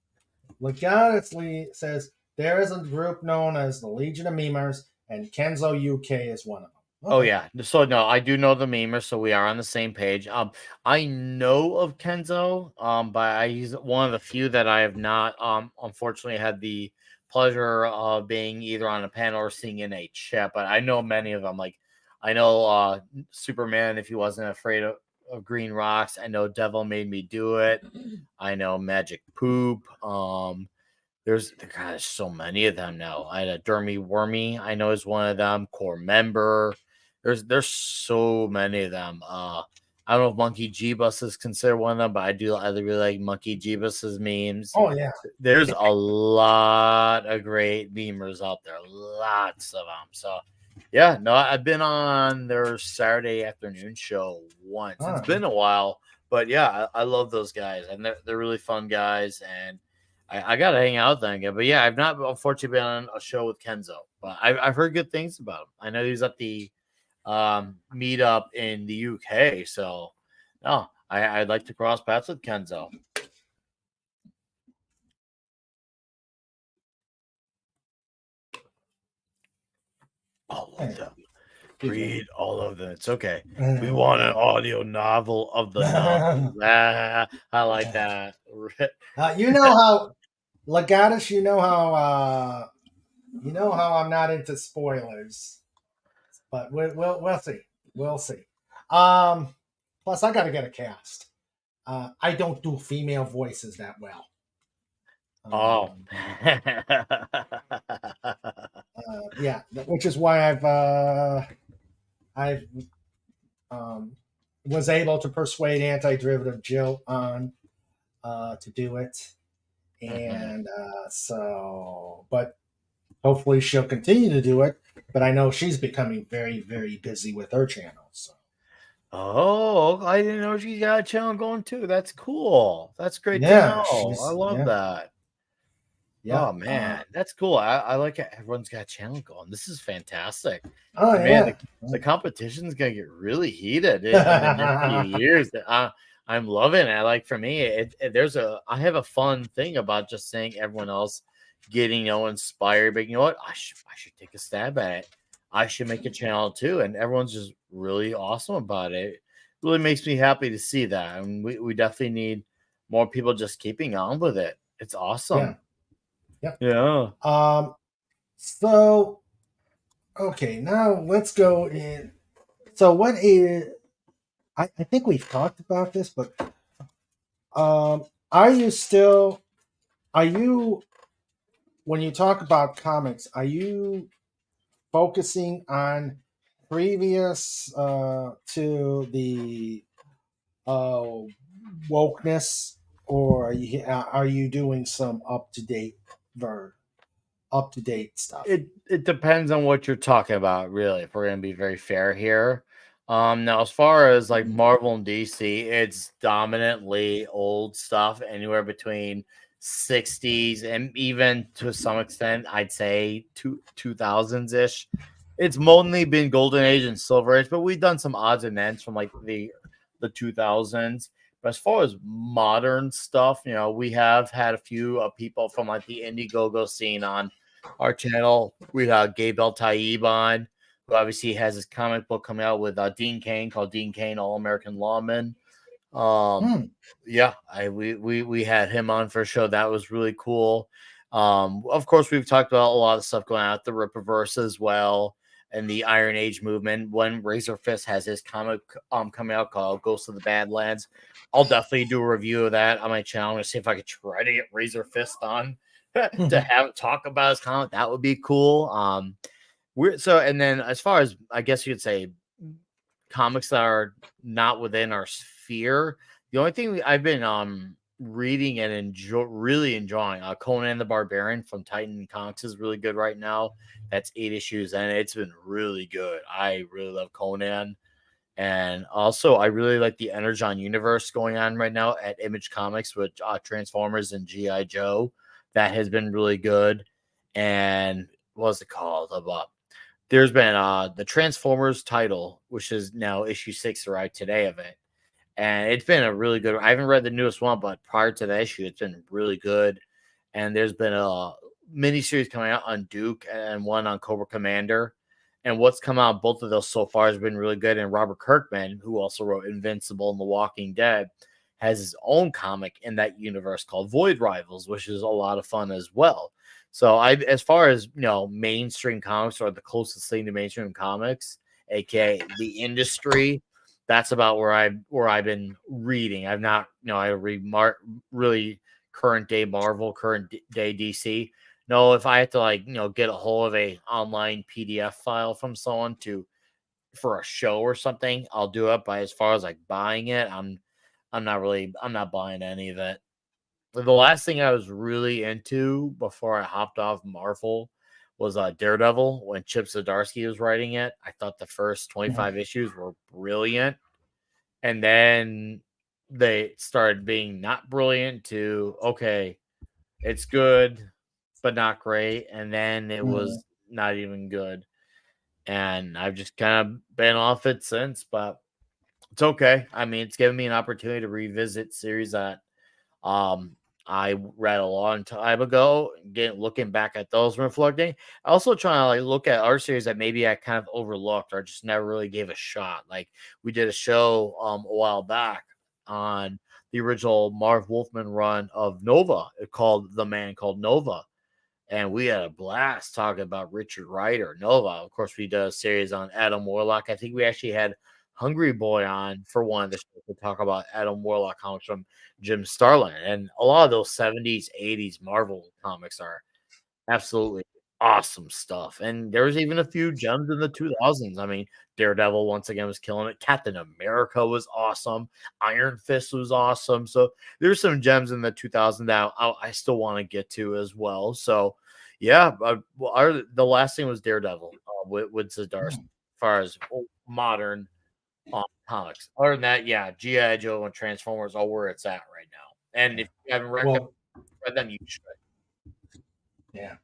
Legatus says there is a group known as the Legion of Memers, and Kenzo UK is one of them.
Oh
Okay.
yeah. So no, I do know the memer, so we are on the same page. I know of Kenzo, but he's one of the few that I have not unfortunately had the pleasure of being either on a panel or seeing in a chat, but I know many of them. Like I know Superman if he wasn't afraid of green rocks. I know Devil Made Me Do It. I know Magic Poop. There's so many of them now. I had a Dermy Wormy, I know is one of them, core member. There's so many of them. I don't know if Monkey G Bus is considered one of them, but I really like Monkey G Bus's memes.
Oh yeah.
There's a lot of great memers out there, lots of them. So yeah, no, I've been on their Saturday afternoon show once.
All
It's
right.
been a while, but yeah, I love those guys, and they're really fun guys, and I got to hang out with them again. But yeah, I've not unfortunately been on a show with Kenzo, but I've heard good things about him. I know he's at the meetup in the UK, so no, I'd like to cross paths with Kenzo. All of them. Read all of them. It's okay. We want an audio novel of the novel. I like that.
You know how Legatus, you know how I'm not into spoilers, but we'll see. We'll see. Plus, I got to get a cast. I don't do female voices that well.
Oh.
Yeah, which is why I've was able to persuade Anti-Derivative Jill on to do it, and but hopefully she'll continue to do it. But I know she's becoming very, very busy with her channel. So.
Oh, I didn't know she got a channel going too. That's cool. That's great to
Yeah,
know. I love that.
Yeah.
Oh man, that's cool. I like it. Everyone's got a channel going. This is fantastic.
Oh
And man,
yeah.
the competition's gonna get really heated in the next few years. I'm loving it. Like for me, I have a fun thing about just saying everyone else getting inspired, but you know what? I should take a stab at it. I should make a channel too, and everyone's just really awesome about it. It really makes me happy to see that, and we definitely need more people just keeping on with it. It's awesome.
Yep.
Yeah.
So, okay, now let's go in. So, what is? I think we've talked about this, but are you still? Are you? When you talk about comics, are you focusing on previous to the wokeness, or are you doing some up to date stuff?
It depends on what you're talking about, really, if we're gonna be very fair here. Now as far as like Marvel and DC, it's dominantly old stuff, anywhere between 60s and even to some extent, I'd say 2000s ish. It's mainly been Golden Age and Silver Age, but we've done some odds and ends from like the 2000s. But as far as modern stuff, we have had a few people from like the Indiegogo scene on our channel. We have Gabe El Taib on, who obviously has his comic book coming out with Dean Cain called Dean Cain, All American Lawman. Yeah, we had him on for a show. That was really cool. Of course, we've talked about a lot of stuff going on at the Rippaverse as well. and the Iron Age movement. When Razor Fist has his comic coming out called Ghost of the Badlands, I'll definitely do a review of that on my channel and see if I could try to get Razor Fist on to have talk about his comic. That would be cool. And then as far as I guess you could say comics that are not within our sphere, the only thing I've been reading and really enjoying Conan the Barbarian from Titan Comics is really good right now. That's 8 issues and it's been really good. I really love Conan. And also I really like the Energon universe going on right now at Image Comics with Transformers and G.I. Joe. That has been really good. And what's it called? There's been the Transformers title, which is now issue 6 arrived today of it. And it's been a really good. I haven't read the newest one, but prior to the issue, it's been really good. And there's been a miniseries coming out on Duke and one on Cobra Commander. And what's come out both of those so far has been really good. And Robert Kirkman, who also wrote Invincible and The Walking Dead, has his own comic in that universe called Void Rivals, which is a lot of fun as well. So as far as mainstream comics or the closest thing to mainstream comics, aka the industry, that's about where I've been reading. I've not, I read really current day Marvel, current day DC. No, if I had to get a hold of a online PDF file from someone for a show or something, I'll do it. But as far as buying it, I'm not buying any of it. The last thing I was really into before I hopped off Marvel was Daredevil when Chip Zdarsky was writing it. I thought the first 25 issues were brilliant. And then they started being not brilliant to, okay, it's good, but not great. And then it was not even good. And I've just kind of been off it since, but it's okay. I mean, it's given me an opportunity to revisit series that I read a long time ago. Looking back at those, reflecting. I also trying to look at our series that maybe I kind of overlooked or just never really gave a shot. Like we did a show a while back on the original Marv Wolfman run of Nova, called The Man Called Nova. And we had a blast talking about Richard Rider, Nova. Of course, we did a series on Adam Warlock. I think we actually had Hungry Boy on for one of the shows to talk about Adam Warlock comics from Jim Starlin. And a lot of those 70s, 80s Marvel comics are absolutely awesome stuff. And there was even a few gems in the 2000s. I mean, Daredevil once again was killing it. Captain America was awesome. Iron Fist was awesome. So there's some gems in the 2000s that I still want to get to as well. So yeah, the last thing was Daredevil with Zdarsky as far as modern comics. Other than that, yeah, G.I. Joe and Transformers are where it's at right now. And if you haven't read them, you should.
Yeah.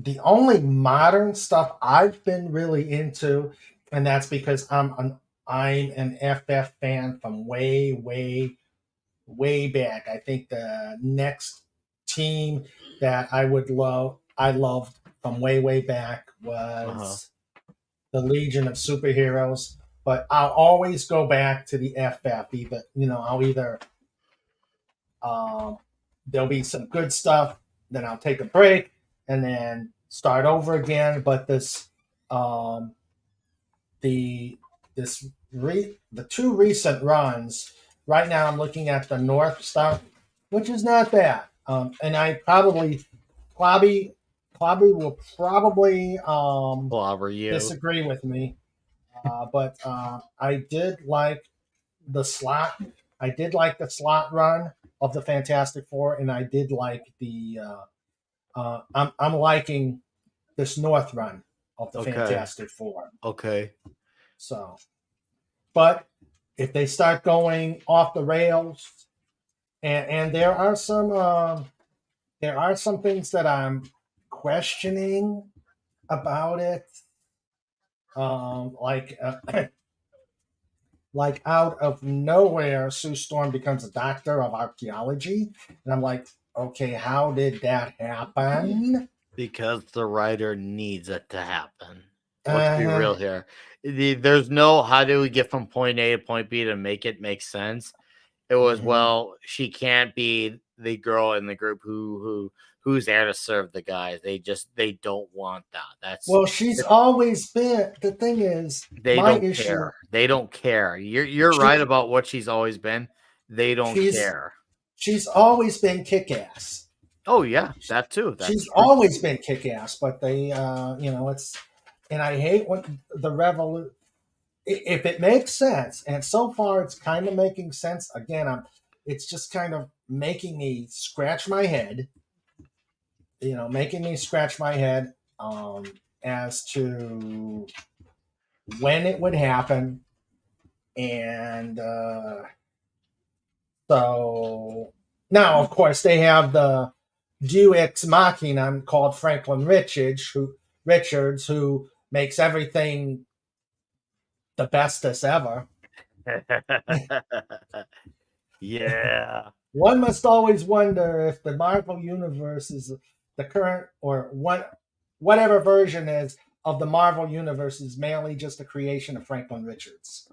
The only modern stuff I've been really into, and that's because I'm an FF fan from way back. I think the next team that I loved from way back was the Legion of Superheroes. But I'll always go back to the FF. There'll be some good stuff, then I'll take a break and then start over again. But the two recent runs right now, I'm looking at the North stuff, which is not bad. And I probably will disagree with me. But I did like the slot. I did like the slot run of the Fantastic Four, and I did like the. I'm liking this North run of the Fantastic Four.
Okay.
So, but if they start going off the rails, and there are some things that I'm questioning about it, like out of nowhere, Sue Storm becomes a doctor of archaeology, and I'm like, okay, how did that happen?
Because the writer needs it to happen. Let's be real here. There's no how do we get from point A to point B to make it make sense. It was, well, she can't be the girl in the group who's there to serve the guys. They don't want that.
Well, she's always been. The thing is,
They
my
don't
issue.
care. They don't care. You're right about what she's always been. They don't care.
She's always been kick-ass.
Oh yeah, that too.
She's always been kick-ass, but they, it's, and I hate when the revolution. If it makes sense, and so far it's kind of making sense. Again, it's just kind of making me scratch my head. Making me scratch my head as to when it would happen, and so now, of course, they have the Deus Ex Machina called Franklin Richards, who makes everything the bestest ever.
Yeah.
One must always wonder if the Marvel Universe is the current or whatever version is of the Marvel Universe is mainly just a creation of Franklin Richards.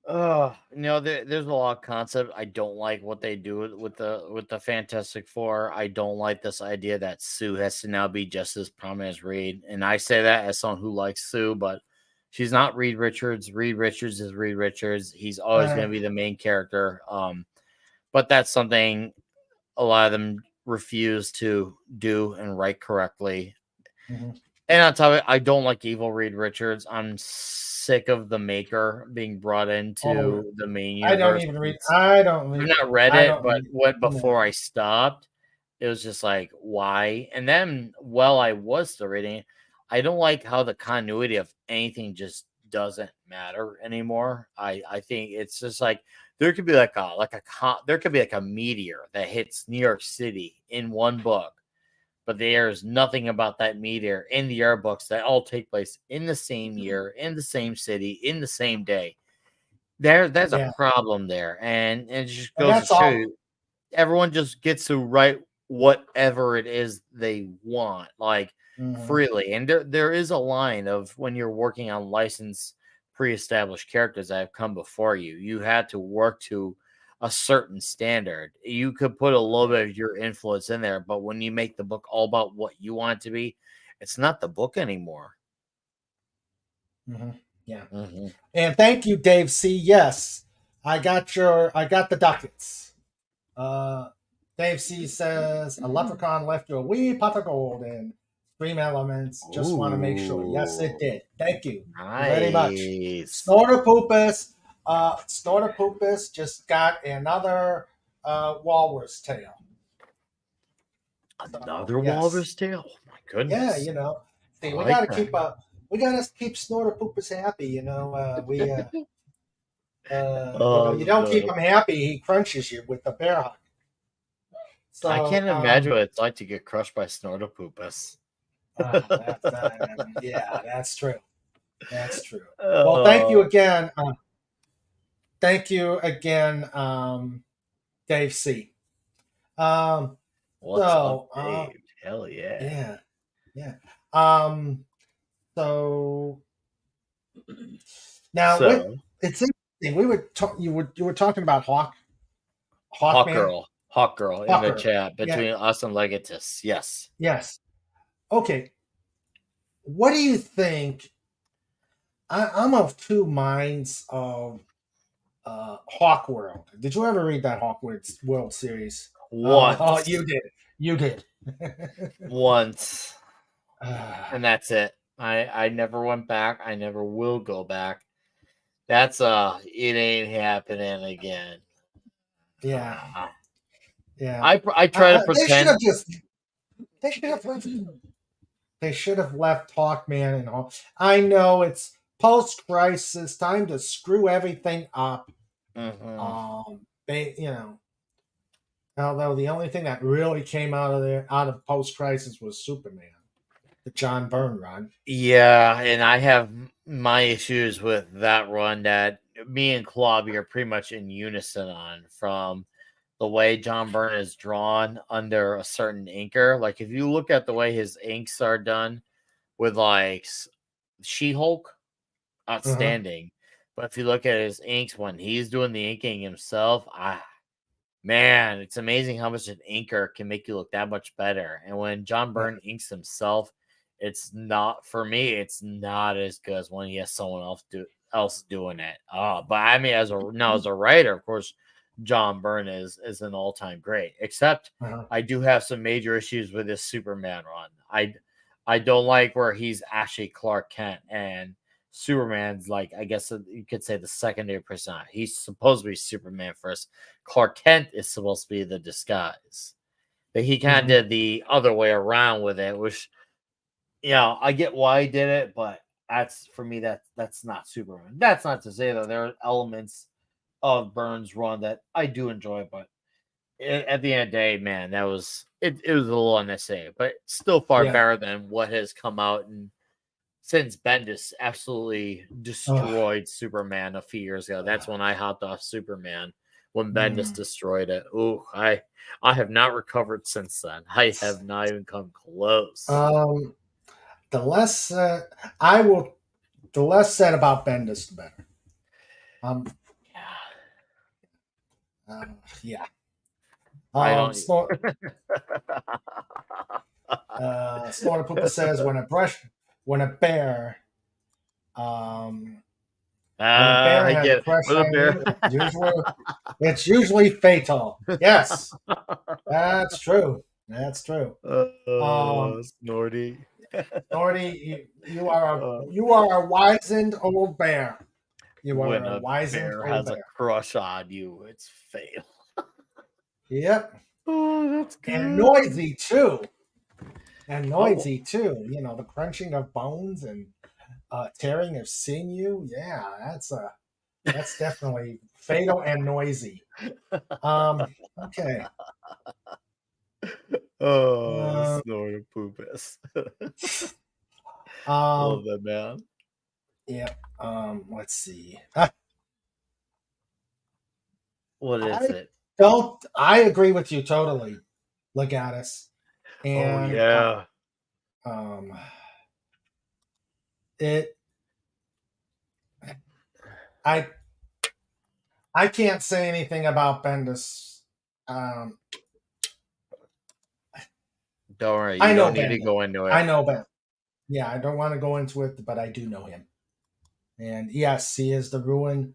There's a lot of concept. I don't like what they do with the Fantastic Four. I don't like this idea that Sue has to now be just as prominent as Reed. And I say that as someone who likes Sue, but she's not Reed Richards. Reed Richards is Reed Richards. He's always going to be the main character. But that's something a lot of them refuse to do and write correctly.
Mm-hmm.
And on top of it, I don't like evil Reed Richards. I'm sick of the Maker being brought into the main universe.
I've
not read it, but before I stopped, it was just like, why? And then, I was still reading it, I don't like how the continuity of anything just doesn't matter anymore. I think it's just like there could be there could be a meteor that hits New York City in one book. But there's nothing about that meteor in the year books that all take place in the same year, in the same city, in the same day. There's a problem there. And it just goes to show you, everyone just gets to write whatever it is they want, freely. And there is a line of when you're working on licensed pre-established characters that have come before you, you had to work to a certain standard. You could put a little bit of your influence in there, but when you make the book all about what you want it to be, it's not the book anymore.
Mm-hmm. Yeah. Mm-hmm. And thank you, Dave C. Yes, I got the ducats. Dave C. says a leprechaun left you a wee pot of gold and Dream Elements. Just want to make sure. Yes, it did. Thank you very much. Snorterpoopus just got another walrus tail.
Another walrus tail? Oh my goodness.
Yeah, see, we gotta keep Snorterpoopus happy. You don't keep him happy, he crunches you with the bear hug. So,
I can't imagine what it's like to get crushed by Snorterpoopus.
Yeah, that's true. That's true. Well, thank you again. Thank you again, Dave C.
What's up, Dave? Hell yeah.
Yeah. So now it's interesting. You were talking about Hawk
Girl in the chat between us and Legatus. Yes.
Okay. What do you think? I'm of two minds of Hawk World. Did you ever read that Hawk World series?
Once.
You did.
Once. And that's it. I never went back. I never will go back. That's it ain't happening again.
Yeah.
I try to pretend.
They should have left Hawkman and Hawk. I know it's post-crisis, time to screw everything up.
Mm-hmm.
Although the only thing that really came out of post-crisis was Superman, the John Byrne run.
Yeah, and I have my issues with that run that me and Klobby are pretty much in unison on, from the way John Byrne is drawn under a certain inker. Like, if you look at the way his inks are done with, like, She-Hulk, outstanding. But if you look at his inks when he's doing the inking himself, man, it's amazing how much an inker can make you look that much better. And when John Byrne inks himself, it's not, for me, it's not as good as when he has someone else doing it. But I mean, as a writer, of course, John Byrne is an all time great. Except I do have some major issues with this Superman run. I don't like where he's actually Clark Kent and Superman's like, I guess you could say, the secondary persona. He's supposed to be Superman first. Clark Kent is supposed to be the disguise. But he kind of did the other way around with it, which, I get why he did it, but for me, that's not Superman. That's not to say that there are elements of Burns' run that I do enjoy, but at the end of the day, man, that was it was a little unnecessary, but still far better than what has come out and since Bendis absolutely destroyed Superman a few years ago. That's when I hopped off Superman, when Bendis destroyed it. Ooh, I have not recovered since then. I have not even come close.
The less said about Bendis, the better. Yeah.
I don't.
Snorter Poopa says when a bear has a crush on you, it's usually fatal. Yes, that's true. That's true.
Snorty.
Snorty, you are a wizened old bear. You are a wizened
bear
old
has
bear.
a crush on you, it's fatal.
Yep.
Oh, that's good.
And noisy too. You know, the crunching of bones and tearing of sinew. Yeah, that's definitely fatal and noisy. Okay.
Snorter Poopus. Love that, man.
Yeah. Let's see.
What is it?
I agree with you totally, Legatus. And I can't say anything about Bendis.
Don't worry, you don't need to go into it.
I know Ben. Yeah, I don't want to go into it, but I do know him. And yes, he is the Ruin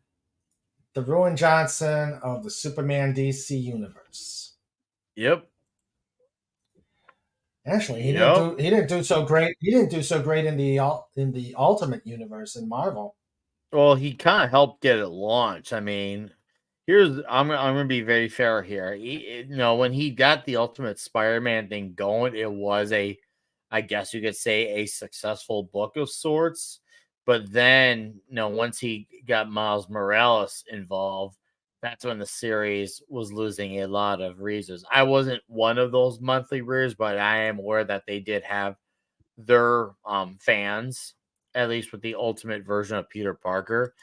Johnson of the Superman DC universe.
Yep.
Actually, he didn't do so great. He didn't do so great in the Ultimate universe in Marvel.
Well, he kind of helped get it launched. I mean, I'm gonna be very fair here. When he got the Ultimate Spider-Man thing going, it was I guess you could say, a successful book of sorts. But then, once he got Miles Morales involved, that's when the series was losing a lot of readers. I wasn't one of those monthly readers, but I am aware that they did have their fans, at least with the Ultimate version of Peter Parker.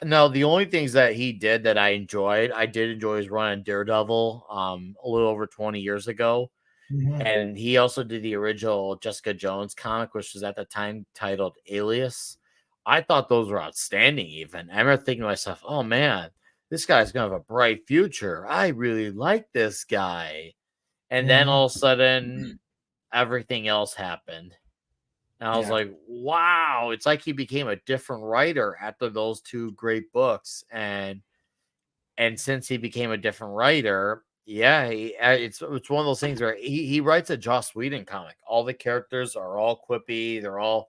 Now, the only things that he did that I did enjoy his run on Daredevil a little over 20 years ago.
Mm-hmm.
And he also did the original Jessica Jones comic, which was at the time titled Alias. I thought those were outstanding even. I remember thinking to myself, oh man, this guy's going to have a bright future. I really like this guy. And then all of a sudden, everything else happened. And I was like, wow, it's like he became a different writer after those two great books. And since he became a different writer, it's one of those things where he writes a Joss Whedon comic. All the characters are all quippy. They're all,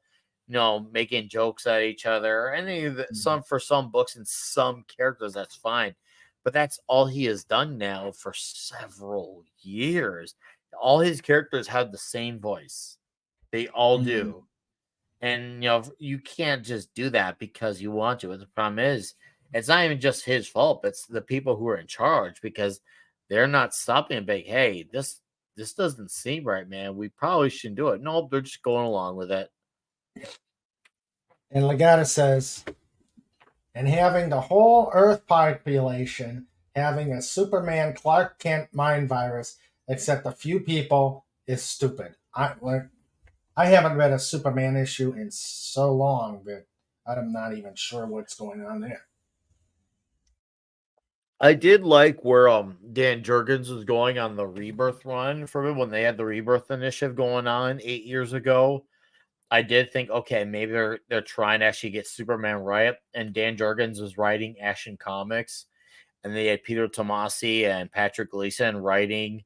making jokes at each other. And for some books and some characters, that's fine. But that's all he has done now for several years. All his characters have the same voice. They all do. And, you can't just do that because you want to. The problem is, it's not even just his fault. It's the people who are in charge, because they're not stopping and being, hey, this doesn't seem right, man. We probably shouldn't do it. No, they're just going along with it.
And Legata says, and having the whole Earth population having a Superman Clark Kent mind virus, except a few people, is stupid. I haven't read a Superman issue in so long that I'm not even sure what's going on there.
I did like where Dan Jurgens was going on the Rebirth run for it when they had the Rebirth initiative going on 8 years ago. I did think, okay, maybe they're trying to actually get Superman right. And Dan Jurgens was writing Action Comics, and they had Peter Tomasi and Patrick Gleason writing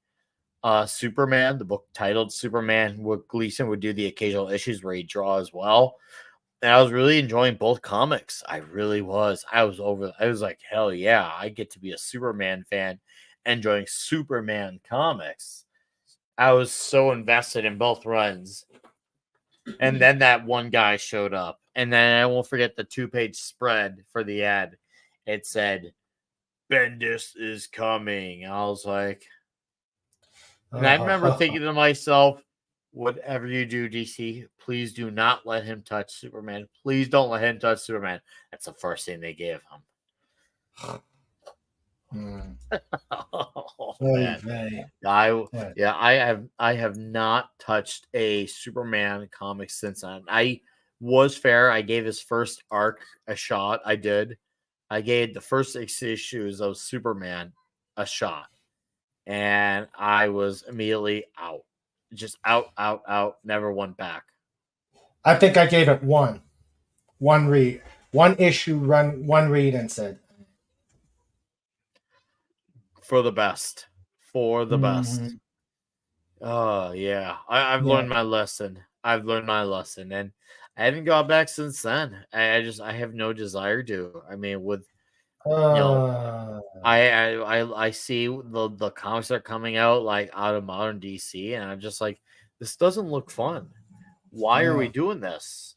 Superman, the book titled Superman, where Gleason would do the occasional issues where he'd draw as well. And I was really enjoying both comics. I really was. I was like, hell yeah, I get to be a Superman fan enjoying Superman comics. I was so invested in both runs. And then that one guy showed up. And then I won't forget the 2-page spread for the ad. It said, Bendis is coming. I was like, and I remember thinking to myself, whatever you do, DC, please do not let him touch Superman. Please don't let him touch Superman. That's the first thing they gave him. Oh, man. I have not touched a Superman comic since then. I was fair. I gave his first arc a shot. I did. I gave the first 6 issues of Superman a shot. And I was immediately out. Just out. Never went back.
I think I gave it one read, one issue, one read, and said,
for the best. Best. Oh yeah, I've learned my lesson. And I haven't gone back since then. I have no desire to. I mean, with I see the comics that are coming out like out of modern DC, and I'm just like, this doesn't look fun. Why are we doing this?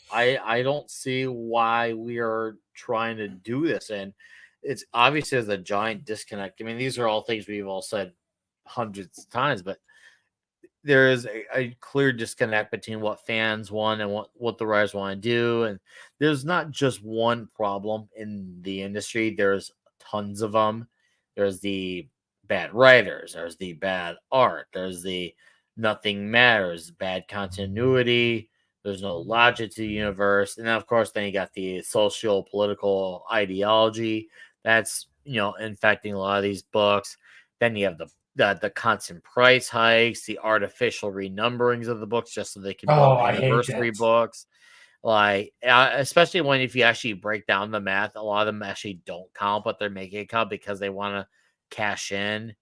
I don't see why we are trying to do this, and it's obviously there's a giant disconnect. I mean, these are all things we've all said hundreds of times, but there is a clear disconnect between what fans want and what the writers want to do. And there's not just one problem in the industry. There's tons of them. There's the bad writers. There's the bad art. There's the nothing matters, bad continuity. There's no logic to the universe. And then, of course, then you got the social political ideology that's, infecting a lot of these books. Then you have the constant price hikes, the artificial renumberings of the books just so they can build anniversary books. Like, especially if you actually break down the math, a lot of them actually don't count, but they're making it count because they want to cash in.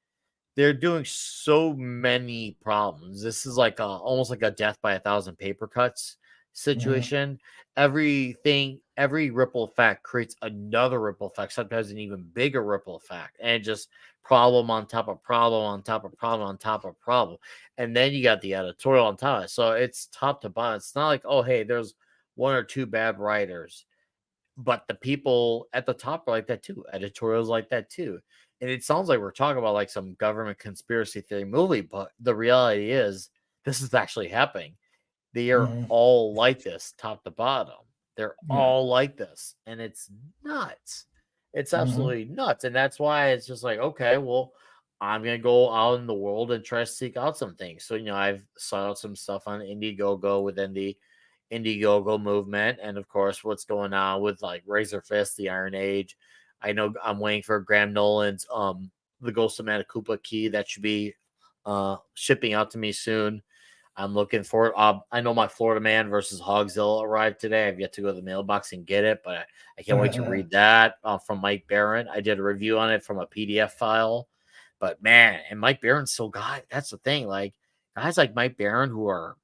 They're doing so many problems. This is like almost like a death by 1,000 paper cuts situation. Every ripple effect creates another ripple effect, sometimes an even bigger ripple effect, and just problem on top of problem on top of problem on top of problem. And then you got the editorial on top of it. So it's top to bottom. It's not like, oh, hey, there's 1 or 2 bad writers, but the people at the top are like that too. Editorials like that too. And it sounds like we're talking about like some government conspiracy theory movie, but the reality is this is actually happening. They are all like this, top to bottom. They're all like this, and it's nuts. It's absolutely nuts, and that's why it's just like, okay, well, I'm gonna go out in the world and try to seek out some things. So I've sought out some stuff on Indiegogo within the Indiegogo movement, and of course, what's going on with like Razor Fist, the Iron Age. I know I'm waiting for Graham Nolan's The Ghost of Matakupa key that should be shipping out to me soon. I'm looking for it. I know my Florida Man versus Hogzilla arrived today. I've yet to go to the mailbox and get it, but I can't wait to read that from Mike Barron. I did a review on it from a PDF file, but man, and Mike Barron still got it. That's the thing. Like guys like Mike Barron who are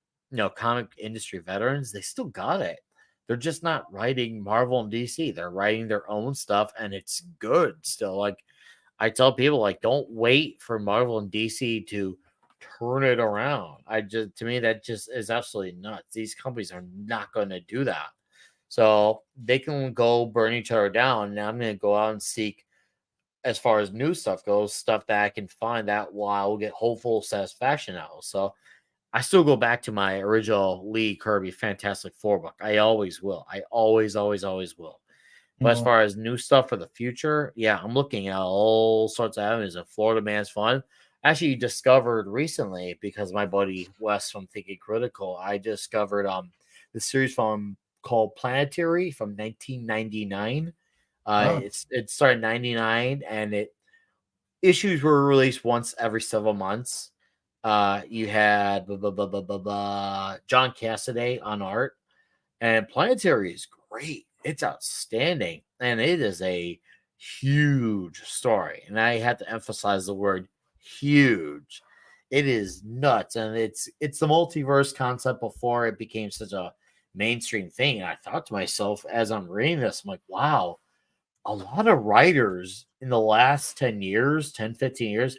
comic industry veterans, they still got it. They're just not writing Marvel and DC. They're writing their own stuff, and it's good still. Like I tell people, like don't wait for Marvel and DC to turn it around. To me, that just is absolutely nuts. These companies are not going to do that. So they can go burn each other down. Now I'm going to go out and seek, as far as new stuff goes, stuff that I can find that will get hopeful satisfaction out. So I still go back to my original Lee Kirby Fantastic Four book. I always will. I always will. But as far as new stuff for the future, yeah, I'm looking at all sorts of avenues. And Florida Man's fun. Actually discovered recently, because my buddy Wes from Thinking Critical, I discovered the series called Planetary from 1999.
Oh.
It started in 99, and issues were released once every several months. You had John Cassaday on art, and Planetary is great. It's outstanding, and it is a huge story. And I have to emphasize the word huge. It is nuts, and it's the multiverse concept before it became such a mainstream thing. And I thought to myself as I'm reading this, I'm like, wow, a lot of writers in the last 10 years, 10, 15 years,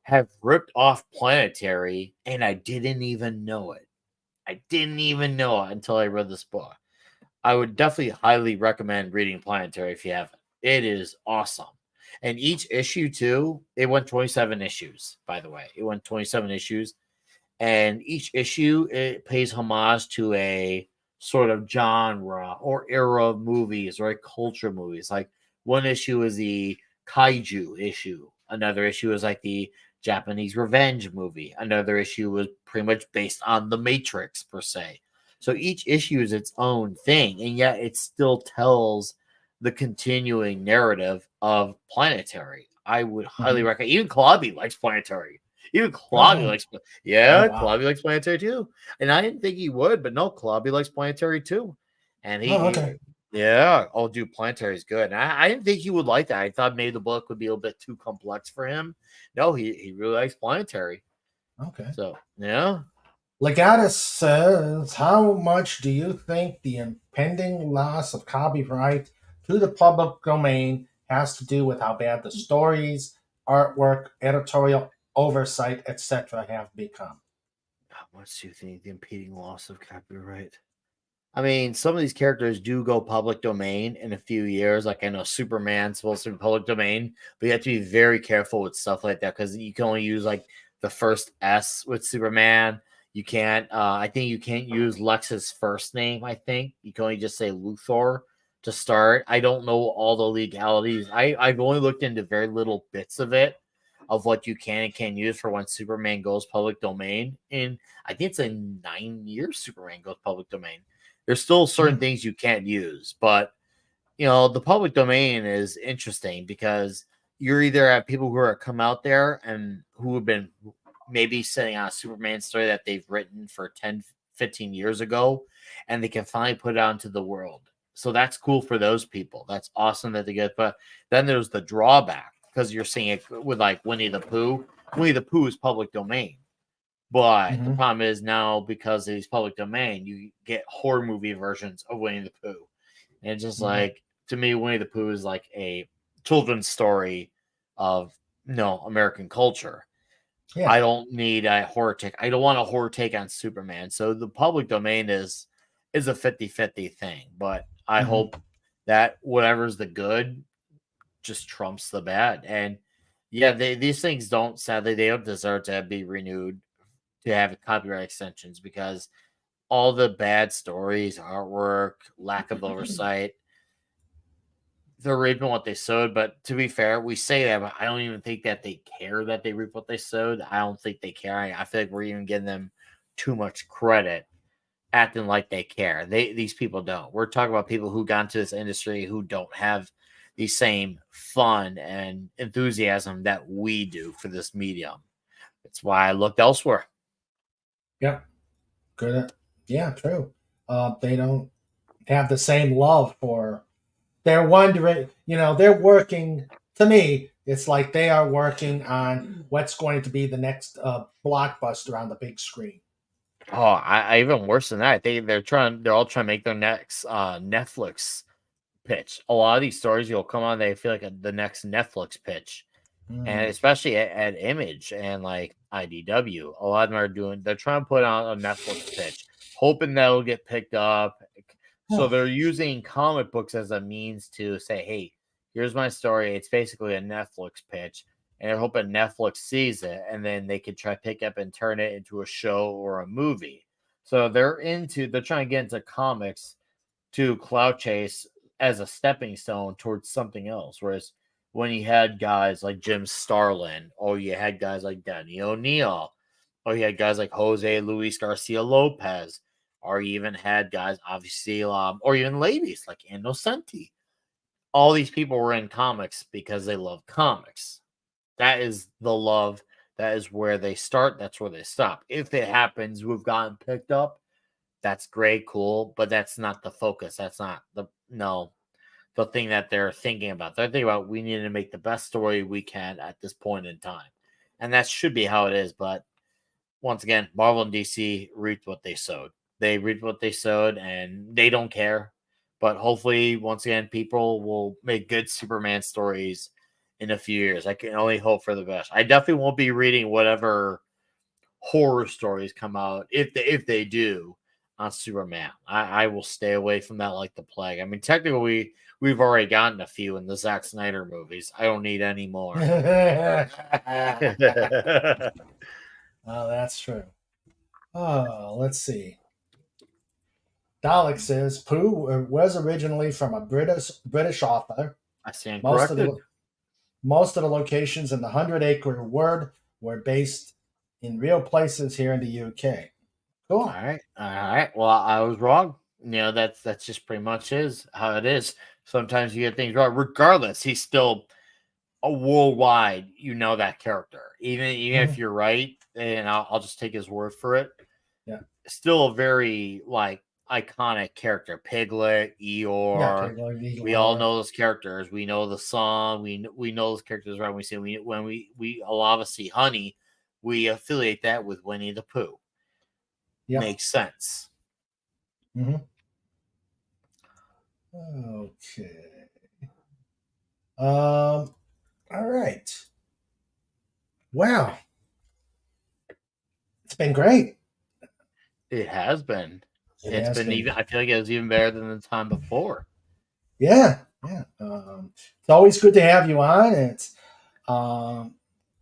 have ripped off Planetary, and I didn't even know it. I didn't even know it until I read this book. I would definitely highly recommend reading Planetary if you haven't. It is awesome. And each issue, too, it went 27 issues, by the way. It went 27 issues. And each issue, it pays homage to a sort of genre or era of movies or a culture movies. Like one issue is the kaiju issue. Another issue is like the Japanese revenge movie. Another issue was pretty much based on the Matrix per se. So each issue is its own thing, and yet it still tells the continuing narrative of Planetary. I would highly recommend. Even Klobby likes Planetary. Even Klobby likes,
Oh,
yeah,
wow.
Klobby likes Planetary too. And I didn't think he would, but no, Klobby likes Planetary too. And
Oh, okay.
yeah, oh, dude, Planetary is good. And I didn't think he would like that. I thought maybe the book would be a little bit too complex for him. No, he really likes Planetary.
Okay.
So, yeah.
Legatus says, how much do you think the impending loss of copyright to the public domain has to do with how bad the stories, artwork, editorial oversight, etc. have become?
How much do you think the impeding loss of copyright? I mean, some of these characters do go public domain in a few years. Like I know Superman's supposed to be public domain, but you have to be very careful with stuff like that because you can only use like the first S with Superman. You can't. I think you can't use Lex's first name. I think you can only just say Luthor to start. I don't know all the legalities. I've only looked into very little bits of it of what you can and can't use for when Superman goes public domain. And I think it's in 9 years Superman goes public domain. There's still certain things you can't use, but the public domain is interesting because you're either have people who are come out there and who have been maybe sitting on a Superman story that they've written for 10, 15 years ago, and they can finally put it out into the world. So that's cool for those people. That's awesome that they get. But then there's the drawback because you're seeing it with like Winnie the Pooh. Winnie the Pooh is public domain. But the problem is now because it's public domain, you get horror movie versions of Winnie the Pooh. And it's just like, to me, Winnie the Pooh is like a children's story of American culture.
Yeah.
I don't need a horror take. I don't want a horror take on Superman. So the public domain is a 50-50 thing. But I hope that whatever's the good just trumps the bad. And yeah, these things sadly, they don't deserve to be renewed, to have copyright extensions, because all the bad stories, artwork, lack of oversight, they're reaping what they sowed. But to be fair, we say that, but I don't even think that they care that they reap what they sowed. I don't think they care. I feel like we're even giving them too much credit, acting like they care. These people don't. We're talking about people who got into this industry who don't have the same fun and enthusiasm that we do for this medium. That's why I looked elsewhere.
Yeah. Good. Yeah, true. They don't have the same love for. They're wondering, they're working. To me, it's like they are working on what's going to be the next blockbuster on the big screen.
Oh, I even worse than that. They're all trying to make their next Netflix pitch. A lot of these stories you'll come on, they feel like the next Netflix pitch. And especially at Image and like IDW, a lot of them they're trying to put on a Netflix pitch, hoping that'll get picked up. So they're using comic books as a means to say, hey, here's my story. It's basically a Netflix pitch. And they're hoping Netflix sees it, and then they could try to pick up and turn it into a show or a movie. So they're trying to get into comics to cloud chase as a stepping stone towards something else. Whereas when you had guys like Jim Starlin, or you had guys like Danny O'Neill, or you had guys like Jose Luis Garcia Lopez, or you even had guys, obviously, or even ladies like Innocenti. all these people were in comics because they love comics. That is the love. That is where they start. That's where they stop. If it happens, we've gotten picked up. That's great, cool, but that's not the focus. That's not the thing that they're thinking about. They're thinking about we need to make the best story we can at this point in time, and that should be how it is. But once again, Marvel and DC reaped what they sowed. They reaped what they sowed, and they don't care. But hopefully, once again, people will make good Superman stories in a few years. I can only hope for the best. I definitely won't be reading whatever horror stories come out if they do on Superman. I will stay away from that like the plague. I mean, technically, we've already gotten a few in the Zack Snyder movies. I don't need any more.
Oh, that's true. Oh, let's see. Dalek says Pooh was originally from a British author.
I stand
Most
corrected.
Most of the locations in the 100-acre word were based in real places here in the UK. Cool.
All right. Well, I was wrong. That's just pretty much how it is. Sometimes you get things wrong. Regardless, he's still a worldwide. That character, even if you're right, and I'll just take his word for it.
Yeah.
Still a very iconic character. Piglet, Eeyore.
Yeah, Piglet,
we all know those characters. We know the song. We know those characters. Right? When we a lot of us see Honey, we affiliate that with Winnie the Pooh. Yep. Makes sense.
Mm-hmm. Okay. All right. Wow. It's been great.
It has been. It's been even. I feel like it was even better than the time before.
Yeah. It's always good to have you on. It's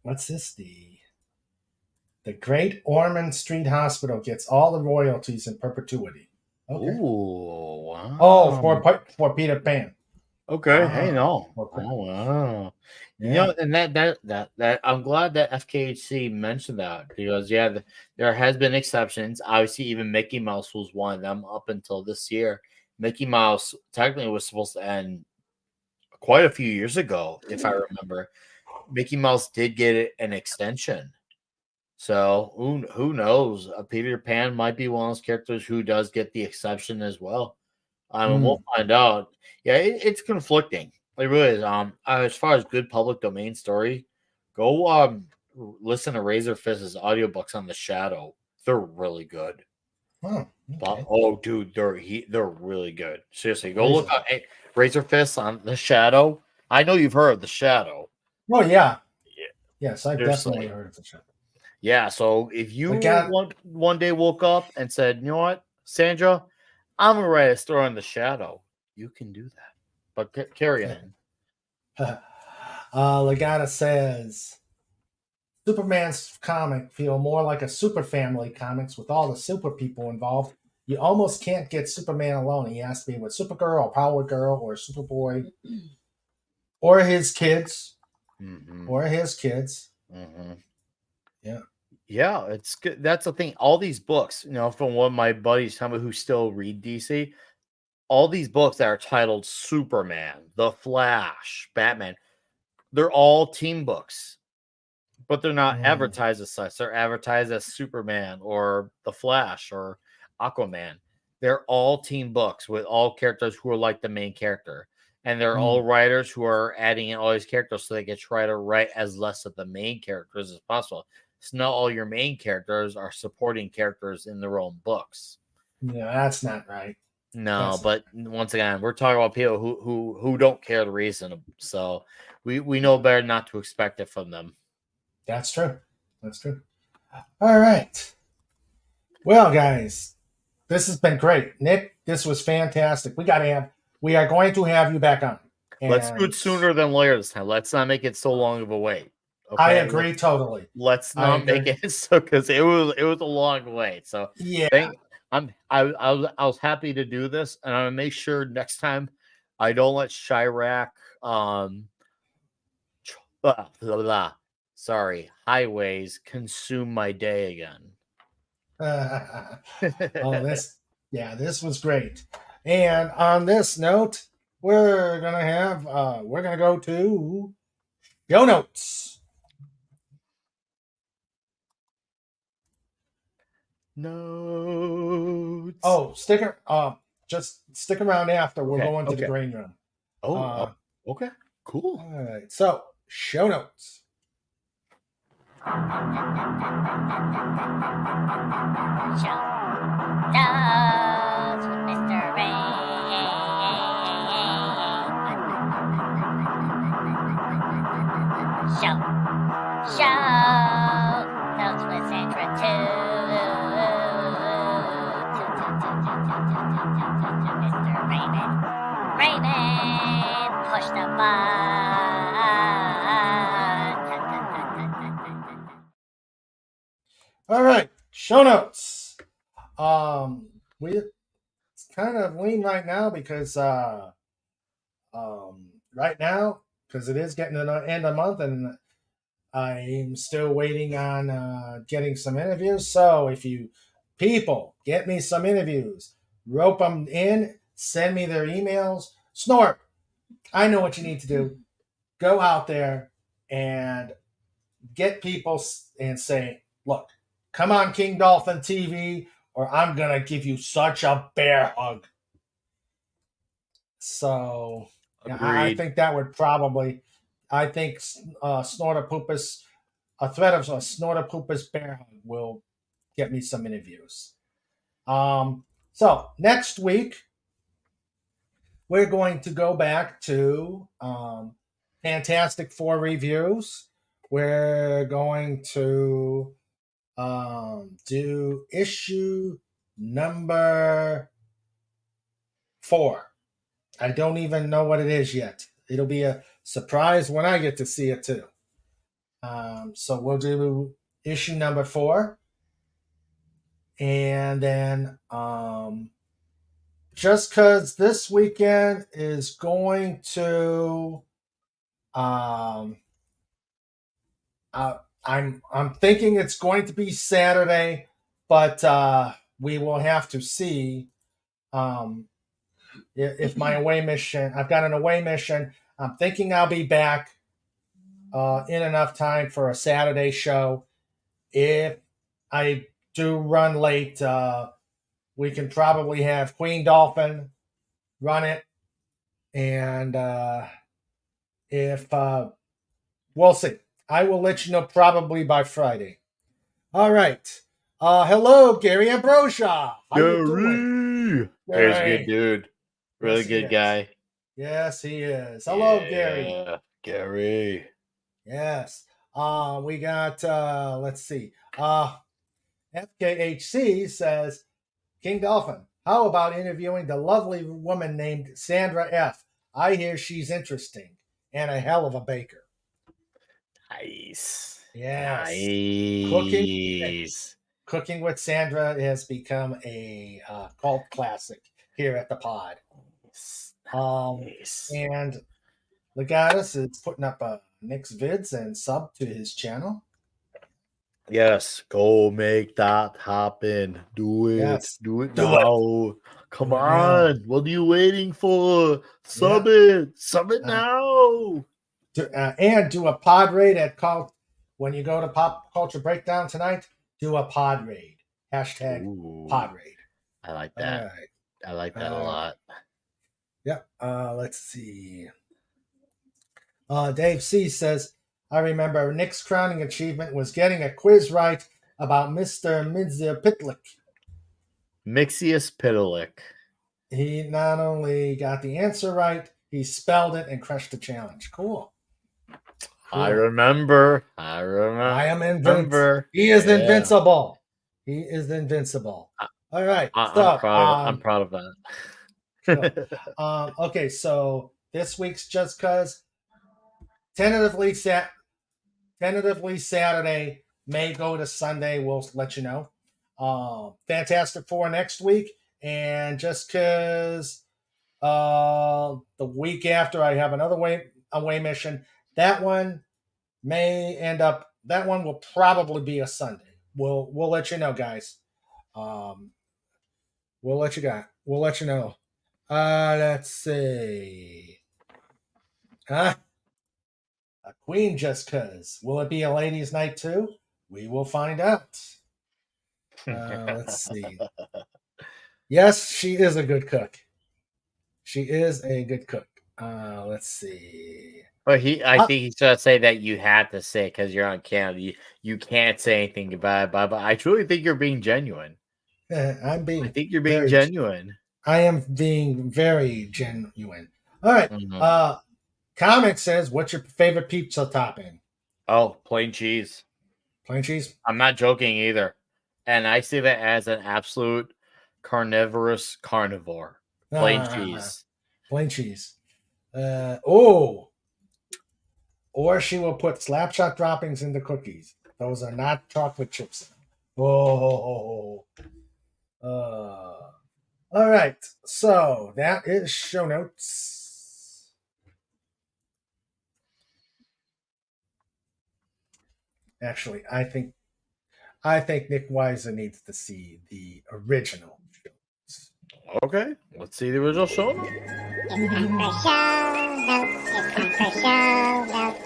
what's this? The Great Ormond Street Hospital gets all the royalties in perpetuity. Okay.
Ooh, wow.
Oh, for Peter Pan.
Okay. Wow. Hey, no. Oh, wow. Yeah. And that I'm glad that FKHC mentioned that because there has been exceptions. Obviously, even Mickey Mouse was one of them up until this year. Mickey Mouse technically was supposed to end quite a few years ago, if I remember. Mickey Mouse did get an extension. So who knows? Peter Pan might be one of those characters who does get the exception as well. I mean, we'll find out. Yeah, it's conflicting. It really is. As far as good public domain story, go listen to Razor Fist's audiobooks on The Shadow. They're really good.
Oh, okay.
Oh, dude, they're really good. Seriously, go look up Razor Fist on The Shadow. I know you've heard of The Shadow.
Oh yeah. Yes, I've definitely heard of The Shadow.
Yeah, so if you one day woke up and said, you know what, Sandra, I'm going to write a story on The Shadow, you can do that. But carry on.
Legata says, Superman's comic feel more like a super family comics with all the super people involved. You almost can't get Superman alone. He has to be with Supergirl or Power Girl or Superboy or his kids.
Mm-hmm.
Or his kids.
Mm-hmm.
Yeah.
Yeah, it's good. That's the thing. All these books, from one of my buddies, somebody who still read DC, all these books that are titled Superman, The Flash, Batman, they're all team books, but they're not advertised as such. They're advertised as Superman or The Flash or Aquaman. They're all team books with all characters who are like the main character. And they're all writers who are adding in all these characters so they can try to write as less of the main characters as possible. So not all your main characters are supporting characters in their own books.
No, that's not right.
No, but once again, we're talking about people who don't care the reason. So we know better not to expect it from them.
That's true. All right. Well, guys, this has been great. Nick, this was fantastic. We are going to have you back on.
Let's do it sooner than later this time. Let's not make it so long of a wait.
Okay? I agree totally.
Let's not make it so because it was a long wait. So
yeah,
I was happy to do this, and I'm gonna make sure next time I don't let Chirac highways consume my day again.
This was great. And on this note, we're gonna go to show notes.
Notes.
Oh, just stick around after. We'll go into the green room.
Okay. Cool.
All right. So, show notes.
Show notes with Mr. Ray. Show notes with Sandra too. Mr. Raymond, push the button.
All right, show notes. It's kind of lean right now because it is getting to the end of the month, and I'm still waiting on getting some interviews. So if you people get me some interviews, rope them in, send me their emails. Snort, I know what you need to do. Go out there and get people and say, look, come on King Dolphin TV, or I'm going to give you such a bear hug. So I think that would probably, I think Snortapoopus, a threat of a Snortapoopus bear hug will get me some interviews. So next week, we're going to go back to Fantastic Four reviews. We're going to do issue number 4. I don't even know what it is yet. It'll be a surprise when I get to see it too. So we'll do issue number 4. And then just because this weekend is going to I'm thinking it's going to be Saturday, but we will have to see if my away mission. I've got an away mission. I'm thinking I'll be back in enough time for a Saturday show. If I do run late, we can probably have Queen Dolphin run it, and if we'll see. I will let you know probably by Friday. All right. Hello, Gary Ambrosia. How you doing?
Gary's a good dude. Really
Yes,
good guy.
Yes, he is. Hello, Gary.
Gary.
Yes. We got let's see. FKHC says, King Dolphin, how about interviewing the lovely woman named Sandra F? I hear she's interesting and a hell of a baker.
Nice.
Yes.
Nice.
Cooking with Sandra has become a cult classic here at the pod.
Nice.
And Legatus is putting up Nick's vids and sub to his channel.
Yes, go make that happen. Do it.
Yes.
Do it now. Come on. What are you waiting for? Sub
it.
Sub it now.
And do a pod raid at when you go to Pop Culture Breakdown tonight. Do a pod raid. Hashtag pod raid.
I like that. Right. I like that a lot.
Yep. Let's see. Dave C says, I remember Nick's crowning achievement was getting a quiz right about Mr. Midziapitlik.
Mixius Pitalik.
He not only got the answer right, he spelled it and crushed the challenge. Cool.
I remember.
I am invincible. He is invincible. He is invincible. All right.
I'm proud of that.
Sure. Okay, so this week's Just Cuz tentatively Saturday, may go to Sunday. We'll let you know. Fantastic Four next week, and Just Cuz the week after I have another away mission. That one will probably be a Sunday. We'll let you know, guys. We'll let you know. Let's see. A queen just cuz. Will it be a ladies' night too? We will find out. Let's see. Yes, she is a good cook. She is a good cook. Let's see.
But I
Uh,
think he's trying to say that you had to say because you're on camera. You can't say anything about it. But I truly think you're being genuine.
I'm
I
being
think you're being
very.
genuine.
I am being very genuine. All right.
Mhm.
Comic says, "What's your favorite pizza topping?
Oh, plain cheese.
Plain cheese?
I'm not joking either. And I see that as an absolute carnivorous carnivore. Plain
Ah,
cheese.
plain cheese. Oh, or she will put slapshot droppings in the cookies. Those are not chocolate chips. Oh, all right. So that is show notes. Actually, I think Nickweiser needs to see the original show notes.
Okay, let's see the original show.
It's time for show notes.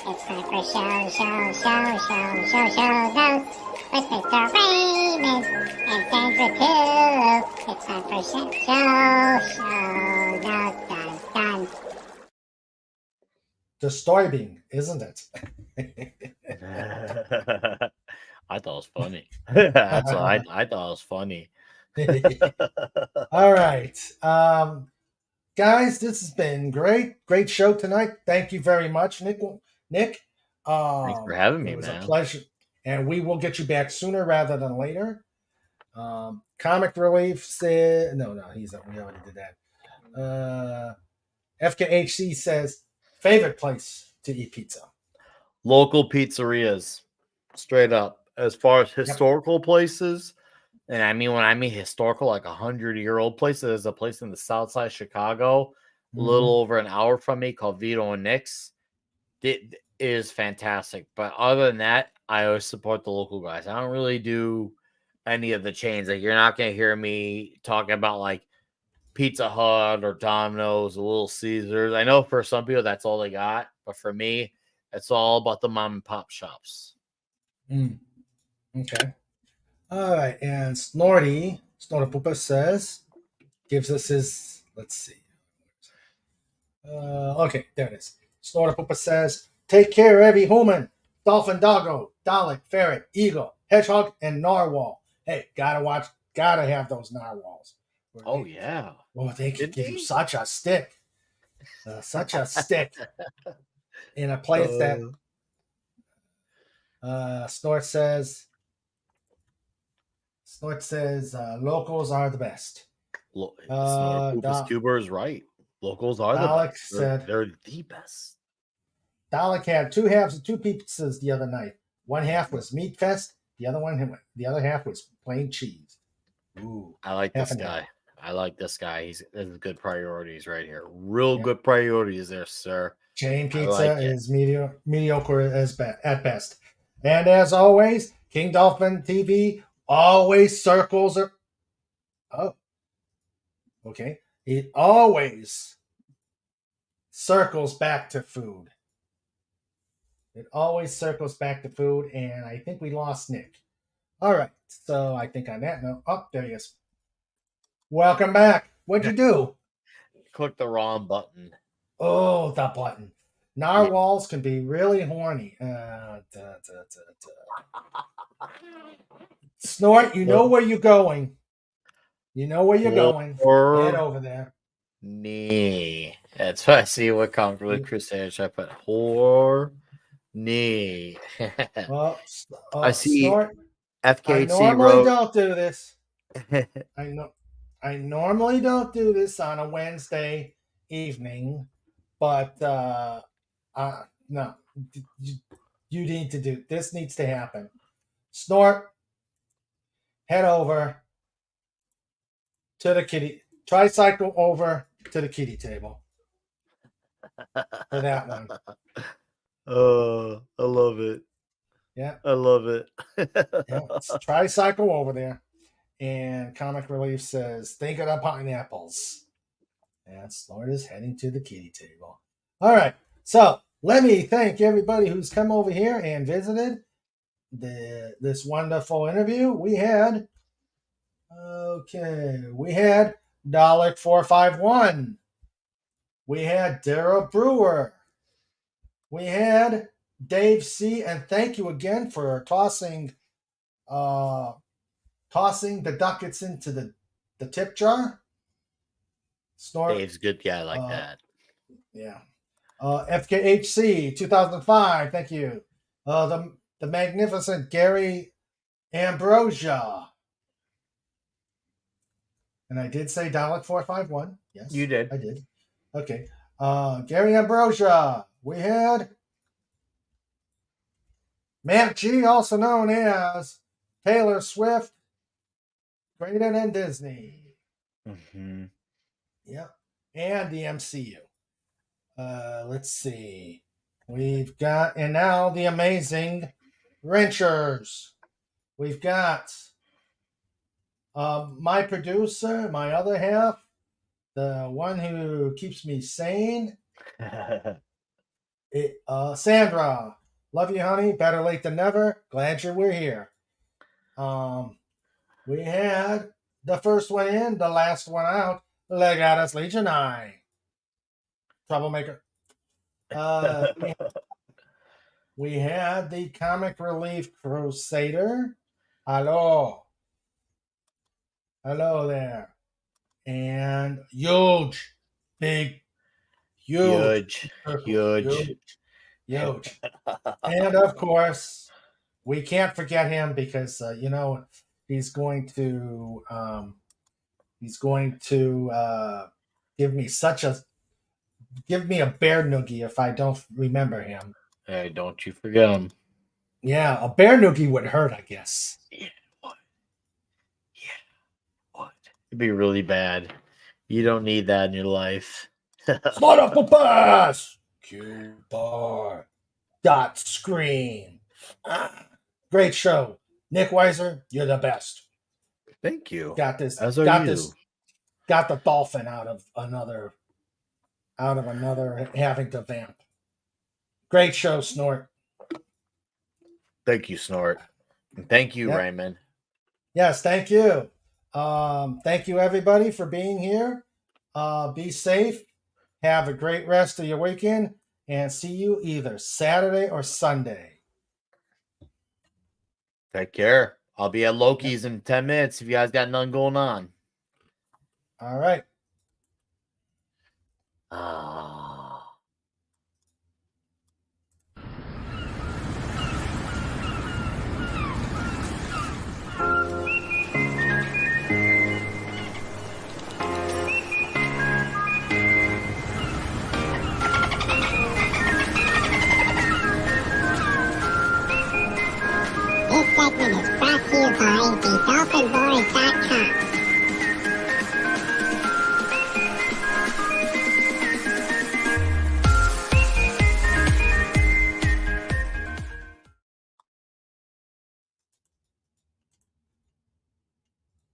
It's time for show notes. It's time for show notes. With Mr. Raymond and Sandra too. It's time for show notes. Dun, dun.
Disturbing, isn't it?
I thought it was funny. That's what I thought it was funny.
All right. Guys, this has been great show tonight. Thank you very much, Nick.
Thanks for having me,
It was a
man.
pleasure, and we will get you back sooner rather than later. Comic Relief said, no, we already did that. FKHC says, favorite place to eat pizza.
Local pizzerias, straight up. As far as
Yep.
historical places, and I mean when I mean historical, like 100-year-old places, there's a place in the south side of Chicago, a little over an hour from me, called Vito and Nick's. It is fantastic. But other than that, I always support the local guys. I don't really do any of the chains. Like, you're not gonna hear me talking about like Pizza Hut or Domino's, or Little Caesars. I know for some people that's all they got, but for me, it's all about the mom and pop shops.
Okay. All right. And Snortapoopa says, gives us his, let's see. Okay, there it is. Snortapoopa says, take care, every human. Dolphin, doggo, Dalek, ferret, eagle, hedgehog, and narwhal. Hey, gotta have those narwhals.
Oh yeah.
Oh, they can
Did
give you
they?
such a stick. In a place that Snort says locals are the best.
Snortapoopa's Cuber is right. Locals are the
Dalek
best.
said
They're the best.
Dalek had two halves of two pizzas the other night. One half was meat fest. The other half was plain cheese. Ooh,
I like
half
this
and half.
guy. I like this guy. He's good priorities right here. Real good priorities there, sir.
Chain
I
pizza
like it.
is mediocre at best. And as always, King Dolphin TV always circles. Oh, okay. It always circles back to food. It always circles back to food, and I think we lost Nick. All right, so I think on that note, oh, there he is. Welcome back. What'd you do?
Click the wrong button.
Oh, the button. Narwhals can be really horny. Snort, you know where you're going. You know where you're going. Head over there.
Knee. That's what I see. What comes with Crusaders. I put whore knee.
Well,
I see
Snort.
FKC
I normally
wrote.
don't do this. I normally don't do this on a Wednesday evening, but no, you need to do this. Needs to happen. Snort, head over to the kitty. Tricycle over to the kitty table for that one.
Oh, I love it.
Yeah,
I love it.
yeah. Tricycle over there. And Comic Relief says, think of the pineapples. And Snort is heading to the kitty table. All right. So let me thank everybody who's come over here and visited this wonderful interview. We had Dalek 451. We had Dara Brewer. We had Dave C. And thank you again for tossing the ducats into the tip jar. Snort.
Dave's a good guy like that.
Yeah. FKHC 2005. Thank you. The magnificent Gary Ambrosia. And I did say Dalek 451. Yes.
You did.
I did. Okay. Gary Ambrosia. We had Matt G, also known as Taylor Swift, greater than Disney.
Mm-hmm.
Yep. And the MCU. Let's see. We've got, and now the amazing Wrenchers. We've got my producer, my other half, the one who keeps me sane, Sandra. Love you, honey. Better late than never. Glad we're here. We had the first one in, the last one out. Legatus Legion I. Troublemaker. We had the Comic Relief Crusader. Hello. Hello there. And huge. Big. Huge. And of course, we can't forget him because he's going to give me a bear noogie if I don't remember him.
Hey, don't you forget him.
Yeah, a bear noogie would hurt, I guess.
Yeah, what? It'd be really bad. You don't need that in your life.
Slide off the pass! Q-bar. Dot screen. Great show. Nickweiser, you're the best.
Thank you.
Got this.
As are
got
you.
this. Got the dolphin out of another having to vamp. Great show, Snort.
Thank you, Snort. And thank you,
Yep.
Raymond.
Yes, thank you. Thank you, everybody, for being here. Be safe. Have a great rest of your weekend. And see you either Saturday or Sunday.
Take care. I'll be at Loki's in 10 minutes if you guys got nothing going on.
All right.
Ah.